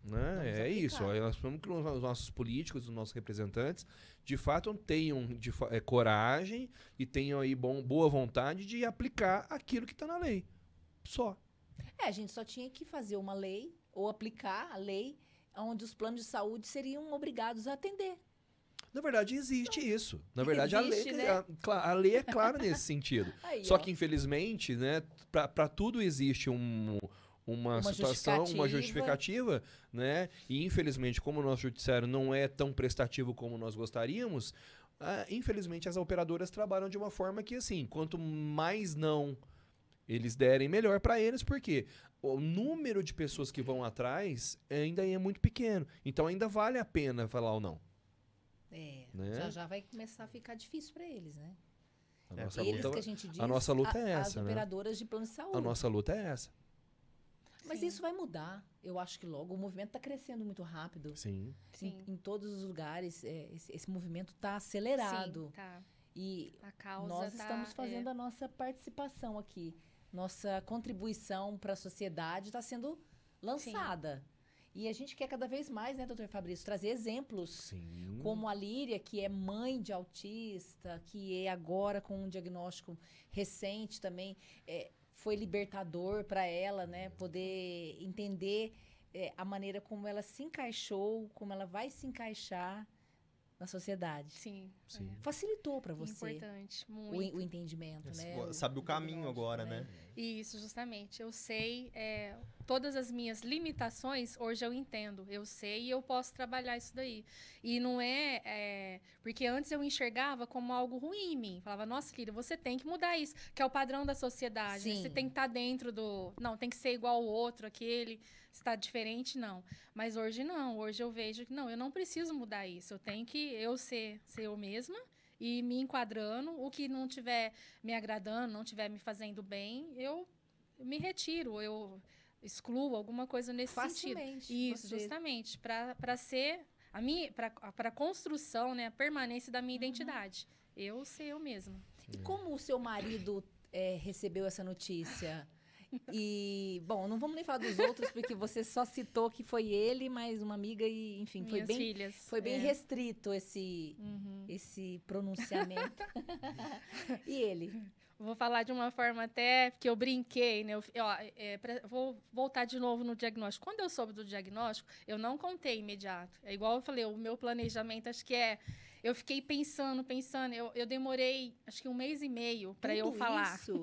Né? Vamos Isso. aplicar. Aí nós precisamos que os nossos políticos, os nossos representantes, de fato tenham coragem e tenham aí boa vontade de aplicar aquilo que está na lei. Só. A gente só tinha que fazer uma lei ou aplicar a lei onde os planos de saúde seriam obrigados a atender. Na verdade, existe isso. Na verdade, Existe, né? a lei é clara nesse sentido. Aí, Só ó. que, infelizmente, né, para tudo existe um uma situação, uma justificativa, né? E infelizmente, como o nosso judiciário não é tão prestativo como nós gostaríamos, infelizmente as operadoras trabalham de uma forma que, assim, quanto mais não eles derem, melhor para eles, porque o número de pessoas que vão atrás ainda é muito pequeno. Então ainda vale a pena falar ou não. Né? Já vai começar a ficar difícil para eles, né? A nossa luta é essa, as operadoras de plano de saúde. A nossa luta é essa. Mas isso vai mudar. Eu acho que logo o movimento está crescendo muito rápido. Sim. Em todos os lugares, esse movimento está acelerado. Sim, tá. E a causa nós estamos fazendo a nossa participação aqui. Nossa contribuição para a sociedade está sendo lançada. Sim. E a gente quer cada vez mais, né, doutor Fabrício, trazer exemplos. Sim. Como a Líria, que é mãe de autista, que é agora com um diagnóstico recente também. Foi libertador para ela, né? Poder entender a maneira como ela se encaixou, como ela vai se encaixar na sociedade. Sim. Facilitou para você. Importante, muito. O entendimento, né? Sabe o caminho agora, né? Isso, justamente. Eu sei todas as minhas limitações, hoje eu entendo. Eu sei e eu posso trabalhar isso daí. E não porque antes eu enxergava como algo ruim em mim. Falava, nossa, Líria, você tem que mudar isso, que é o padrão da sociedade. Né? Você tem que estar dentro do... Não, tem que ser igual ao outro, aquele... Está diferente, não. Mas hoje não. Hoje eu vejo que não, eu não preciso mudar isso. Eu tenho que ser eu mesma e me enquadrando. O que não estiver me agradando, não estiver me fazendo bem, eu me retiro, eu excluo alguma coisa nesse sentido. Isso, justamente. Para ser para a construção, né, a permanência da minha identidade. Eu ser eu mesma. E como o seu marido recebeu essa notícia? E, bom, não vamos nem falar dos outros, porque você só citou que foi ele, mais uma amiga, e, enfim, foi bem restrito esse pronunciamento. E ele? Vou falar de uma forma até que eu brinquei, né? Vou voltar de novo no diagnóstico. Quando eu soube do diagnóstico, eu não contei imediato. É igual eu falei, o meu planejamento, acho que eu fiquei pensando. Eu demorei, acho que 1 mês e meio para eu falar. Isso?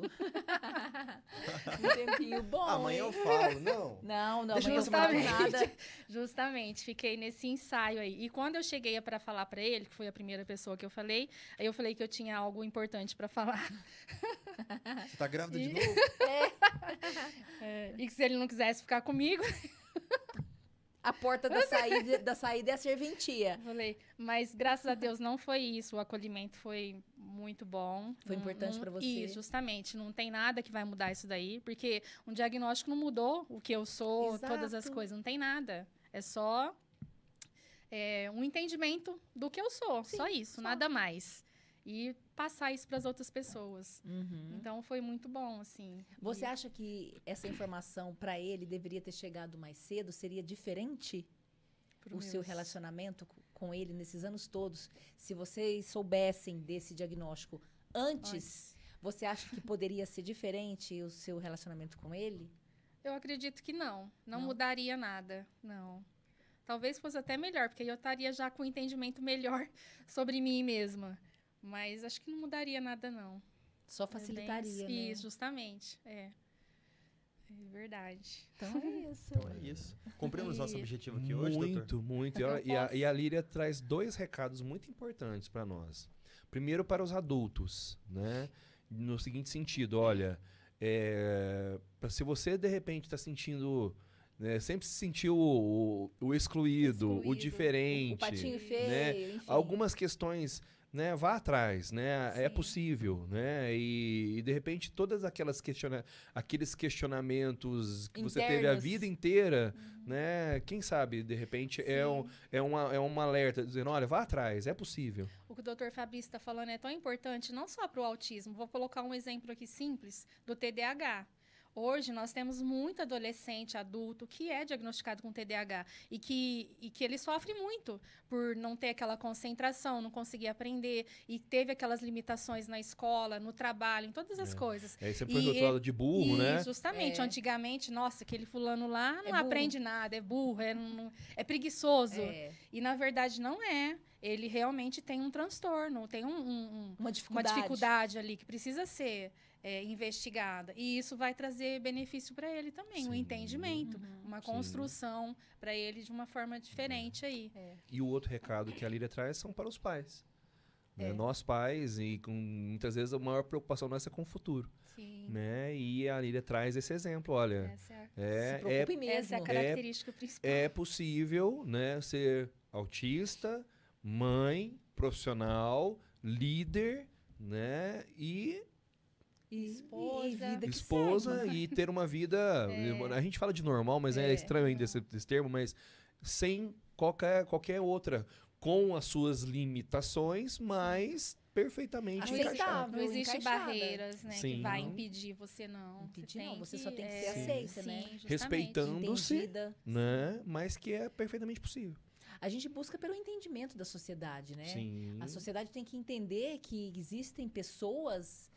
Um tempinho bom. Amanhã eu falo, não. Não, deixa amanhã eu falo nada. Justamente, fiquei nesse ensaio aí. E quando eu cheguei para falar para ele, que foi a primeira pessoa que eu falei, aí eu falei que eu tinha algo importante para falar. Você tá grávida de novo? E que se ele não quisesse ficar comigo... A porta da saída é a serventia. Falei, mas graças a Deus não foi isso. O acolhimento foi muito bom. Foi importante para você? Isso, justamente. Não tem nada que vai mudar isso daí. Porque um diagnóstico não mudou o que eu sou, Exato. Todas as coisas. Não tem nada. É só um entendimento do que eu sou. Sim, só isso, nada mais. E passar isso para as outras pessoas. Uhum. Então, foi muito bom, assim. Você acha que essa informação para ele deveria ter chegado mais cedo? Seria diferente o seu relacionamento com ele nesses anos todos? Se vocês soubessem desse diagnóstico antes, você acha que poderia ser diferente o seu relacionamento com ele? Eu acredito que não. Não mudaria nada, não. Talvez fosse até melhor, porque eu estaria já com um entendimento melhor sobre mim mesma. Mas acho que não mudaria nada, não. Só facilitaria, né? Isso, justamente. É verdade. Então é isso. Cumprimos nosso objetivo aqui hoje, doutor? Muito. E a Líria traz 2 recados muito importantes para nós. Primeiro, para os adultos, né? No seguinte sentido, olha, se você, de repente, está sentindo... sempre se sentiu o excluído, o diferente. O patinho feio, né? enfim. Algumas questões... Né, vá atrás, né? É possível, né? E de repente todas aqueles questionamentos que você teve a vida inteira, né? Quem sabe de repente é um alerta dizendo, olha, vá atrás, é possível. O que o Dr. Fabrício está falando é tão importante, não só para o autismo. Vou colocar um exemplo aqui simples do TDAH. Hoje, nós temos muito adolescente, adulto, que é diagnosticado com TDAH e que ele sofre muito por não ter aquela concentração, não conseguir aprender e teve aquelas limitações na escola, no trabalho, em todas as coisas. Aí você foi rotulado de burro, né? Justamente. Antigamente, nossa, aquele fulano lá não aprende nada, é burro, é preguiçoso. E, na verdade, não é. Ele realmente tem um transtorno, tem uma dificuldade ali que precisa ser investigada. E isso vai trazer benefício para ele também, um entendimento, uma construção para ele de uma forma diferente aí. E o outro recado que a Líria traz são para os pais. Né? Nós pais, e muitas vezes a maior preocupação nossa é com o futuro. Sim. Né? E a Líria traz esse exemplo, olha, Se preocupe mesmo. Essa é a característica principal. É possível, né, ser autista, mãe, profissional, líder, né, e esposa e ter uma vida, a gente fala de normal, mas é estranho ainda esse termo, mas sem qualquer outra, com as suas limitações, mas perfeitamente encaixada. Não existe barreiras, né, Sim. que vai impedir você não. Você só tem que ser aceita, né? Respeitando-se, né, mas que é perfeitamente possível. A gente busca pelo entendimento da sociedade, né? Sim. A sociedade tem que entender que existem pessoas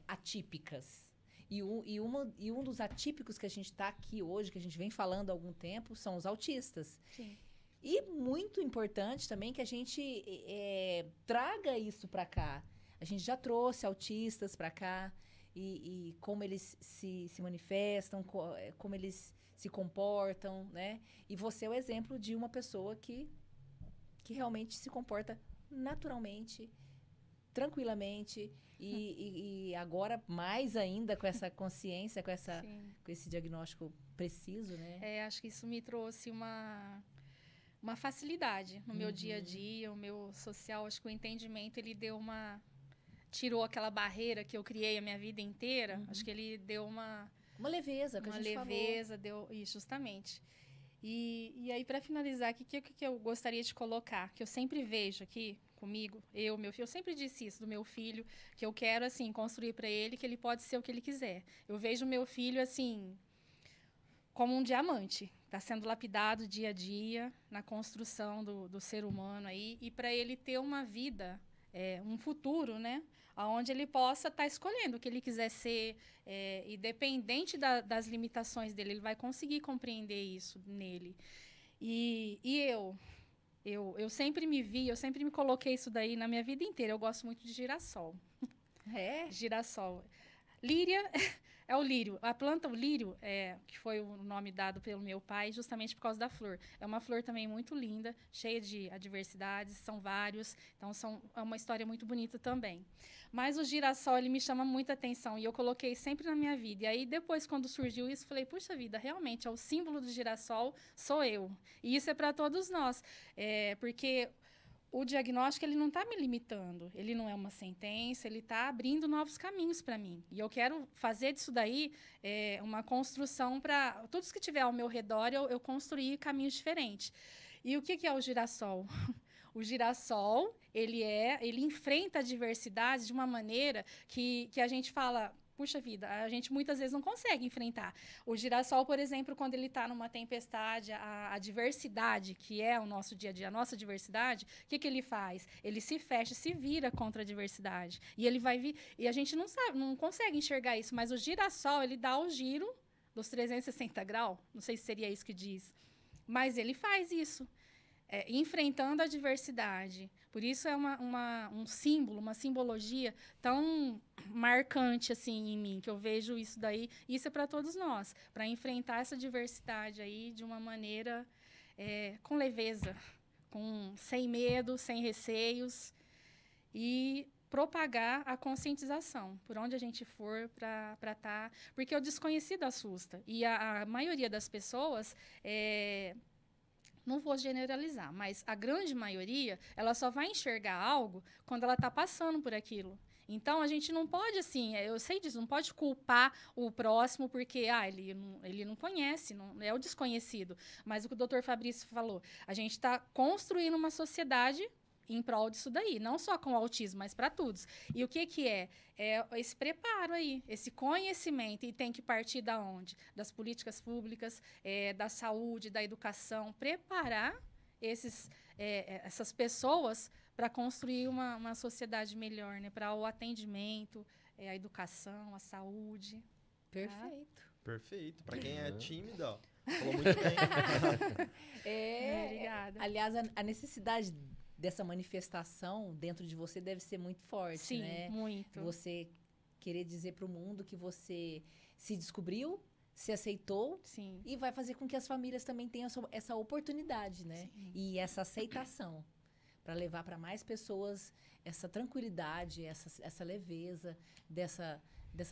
atípicas. E um dos atípicos que a gente está aqui hoje, que a gente vem falando há algum tempo, são os autistas. Sim. E muito importante também que a gente traga isso para cá. A gente já trouxe autistas para cá e como eles se manifestam, como eles se comportam, né? E você é o exemplo de uma pessoa que realmente se comporta naturalmente, tranquilamente e agora mais ainda com essa consciência, com esse diagnóstico preciso, né? Acho que isso me trouxe uma facilidade no meu dia a dia, o meu social. Acho que o entendimento, ele tirou aquela barreira que eu criei a minha vida inteira. Acho que ele deu uma leveza, que a gente falou. Justamente. E aí, para finalizar aqui, o que eu gostaria de colocar, que eu sempre vejo aqui comigo, meu filho, eu sempre disse isso do meu filho, que eu quero, assim, construir para ele que ele pode ser o que ele quiser. Eu vejo o meu filho, assim, como um diamante. Está sendo lapidado dia a dia na construção do ser humano aí, e para ele ter uma vida, um futuro, né? Onde ele possa estar escolhendo o que ele quiser ser, independente das limitações dele, ele vai conseguir compreender isso nele. E eu sempre me eu sempre me coloquei isso daí na minha vida inteira. Eu gosto muito de girassol. Girassol. Líria é o lírio. A planta, o lírio, que foi o nome dado pelo meu pai, justamente por causa da flor. É uma flor também muito linda, cheia de adversidades, são vários. Então, é uma história muito bonita também. Mas o girassol, ele me chama muita atenção e eu coloquei sempre na minha vida. E aí, depois, quando surgiu isso, falei, puxa vida, realmente, o símbolo do girassol sou eu. E isso é para todos nós. Porque o diagnóstico, ele não está me limitando. Ele não é uma sentença, ele está abrindo novos caminhos para mim. E eu quero fazer disso daí uma construção para todos que estiver ao meu redor, eu construir caminhos diferentes. E o que é o girassol? O girassol, ele enfrenta a diversidade de uma maneira que a gente fala, puxa vida, a gente muitas vezes não consegue enfrentar. O girassol, por exemplo, quando ele está numa tempestade, a diversidade, que é o nosso dia a dia, a nossa diversidade, o que ele faz? Ele se fecha, se vira contra a diversidade. E ele vai vir. E a gente não consegue enxergar isso, mas o girassol, ele dá o giro dos 360 graus, não sei se seria isso que diz, mas ele faz isso. Enfrentando a diversidade. Por isso é um símbolo, uma simbologia tão marcante assim em mim, que eu vejo isso daí. Isso é para todos nós, para enfrentar essa diversidade aí de uma maneira com leveza, sem medo, sem receios e propagar a conscientização por onde a gente for para estar, porque o desconhecido assusta e a maioria das pessoas não vou generalizar, mas a grande maioria, ela só vai enxergar algo quando ela está passando por aquilo. Então, a gente não pode, assim, eu sei disso, não pode culpar o próximo porque ele não conhece, não é o desconhecido. Mas o que o Dr. Fabrício falou, a gente está construindo uma sociedade em prol disso daí, não só com o autismo, mas para todos. E o que é? É esse preparo aí, esse conhecimento, e tem que partir da onde? Das políticas públicas, da saúde, da educação, preparar essas pessoas para construir uma sociedade melhor, né? Para o atendimento, a educação, a saúde. Perfeito. Tá? Perfeito. Para quem é tímido, ó. Falou muito bem. Obrigada. Aliás, a necessidade dessa manifestação dentro de você deve ser muito forte, Sim, né? muito. Você querer dizer para o mundo que você se descobriu, se aceitou Sim. e vai fazer com que as famílias também tenham essa oportunidade, né? Sim. E essa aceitação para levar para mais pessoas essa tranquilidade, essa leveza dessa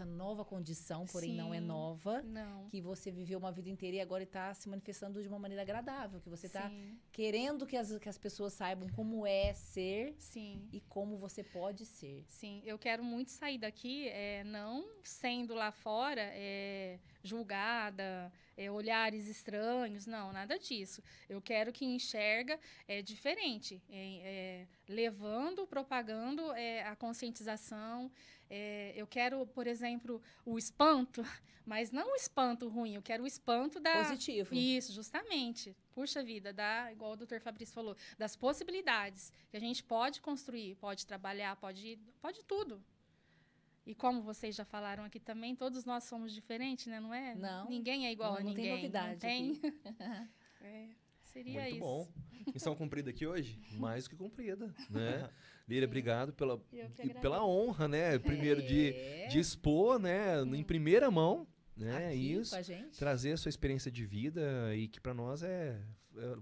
nova condição, porém não é Sim. nova, Não. que você viveu uma vida inteira e agora está se manifestando de uma maneira agradável, que você está Sim. querendo que as pessoas saibam como é ser Sim. e como você pode ser. Sim, eu quero muito sair daqui, não sendo lá fora julgada, olhares estranhos, não, nada disso. Eu quero que enxerga diferente, levando, propagando a conscientização. Eu quero, por exemplo, o espanto, mas não o espanto ruim, eu quero o espanto da... Positivo. Isso, justamente. Puxa vida, igual o Dr. Fabrício falou, das possibilidades que a gente pode construir, pode trabalhar, pode tudo. E como vocês já falaram aqui também, todos nós somos diferentes, né? Não é? Não. Ninguém é igual a ninguém. Não tem novidade. Não tem? Seria Muito isso. bom. Missão cumprida aqui hoje? Mais do que cumprida, né? Líria, obrigado pela honra. honra, né? Primeiro de expor, né? Em primeira mão, né? Aqui, Isso. com a gente. Trazer a sua experiência de vida e que para nós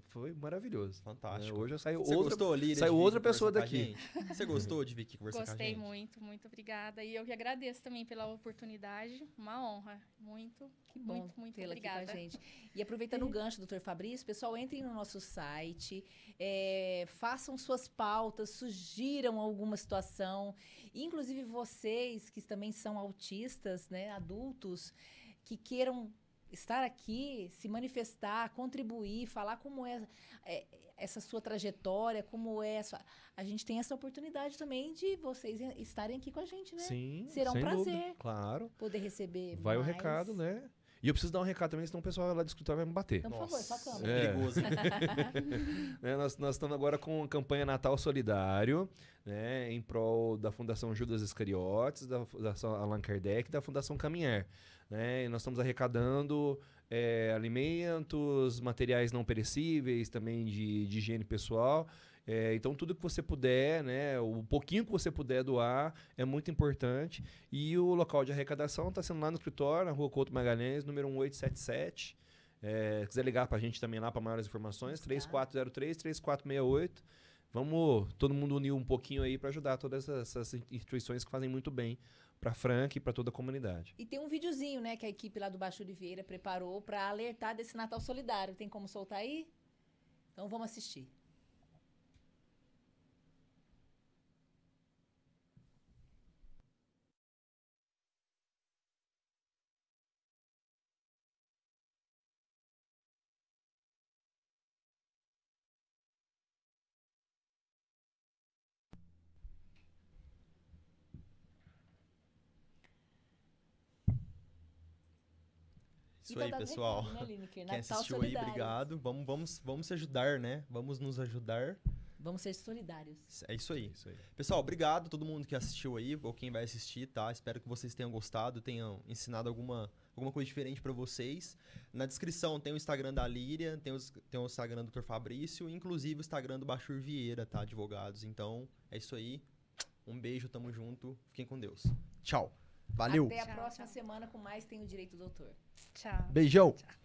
foi maravilhoso. Fantástico. Hoje eu saio Você gostou, Líria, saiu de vir outra conversar pessoa com a daqui. gente? Você gostou de vir aqui conversar com a Gostei gente? muito, muito obrigada. E eu que agradeço também pela oportunidade. Uma honra. Muito, Que bom muito tê-la aqui obrigada. com a gente. E aproveitando o gancho, doutor Fabrício, pessoal, entrem no nosso site, façam suas pautas, sugiram alguma situação. Inclusive vocês, que também são autistas, né, adultos, que queiram estar aqui, se manifestar, contribuir, falar como é essa sua trajetória, como é a gente tem essa oportunidade também de vocês estarem aqui com a gente, né? Sim, Será um sem prazer. dúvida. Claro. Poder receber Vai mais. o recado, né? E eu preciso dar um recado também, senão o pessoal lá do escritório vai me bater. Então, por favor, sua câmera. Perigoso, hein? Nós estamos agora com a campanha Natal Solidário, né, em prol da Fundação Judas Iscariotes, da Fundação Allan Kardec e da Fundação Caminhar. Né? E nós estamos arrecadando alimentos, materiais não perecíveis, também de higiene pessoal. Então, tudo que você puder, né, o pouquinho que você puder doar é muito importante. E o local de arrecadação está sendo lá no escritório, na Rua Couto Magalhães, número 1877. Se quiser ligar para a gente também lá para maiores informações, 3403-3468. Vamos todo mundo unir um pouquinho aí para ajudar todas essas instituições que fazem muito bem para a Franca e para toda a comunidade. E tem um videozinho, né, que a equipe lá do Baixo Oliveira preparou para alertar desse Natal Solidário. Tem como soltar aí? Então vamos assistir. Isso aí, pessoal. Recado, né, Lineker? Quem Natal assistiu solidário. aí, obrigado. Vamos se ajudar, né? Vamos nos ajudar. Vamos ser solidários. É isso aí. Pessoal, obrigado a todo mundo que assistiu aí, ou quem vai assistir, tá? Espero que vocês tenham gostado, tenham ensinado alguma coisa diferente pra vocês. Na descrição tem o Instagram da Líria, tem o Instagram do Dr. Fabrício, inclusive o Instagram do Bachur Vieira, tá? Advogados. Então, é isso aí. Um beijo, tamo junto. Fiquem com Deus. Tchau. Valeu. Até a Tchau, próxima tchau. semana com mais Tem o Direito Doutor. Tchau. Beijão. Tchau.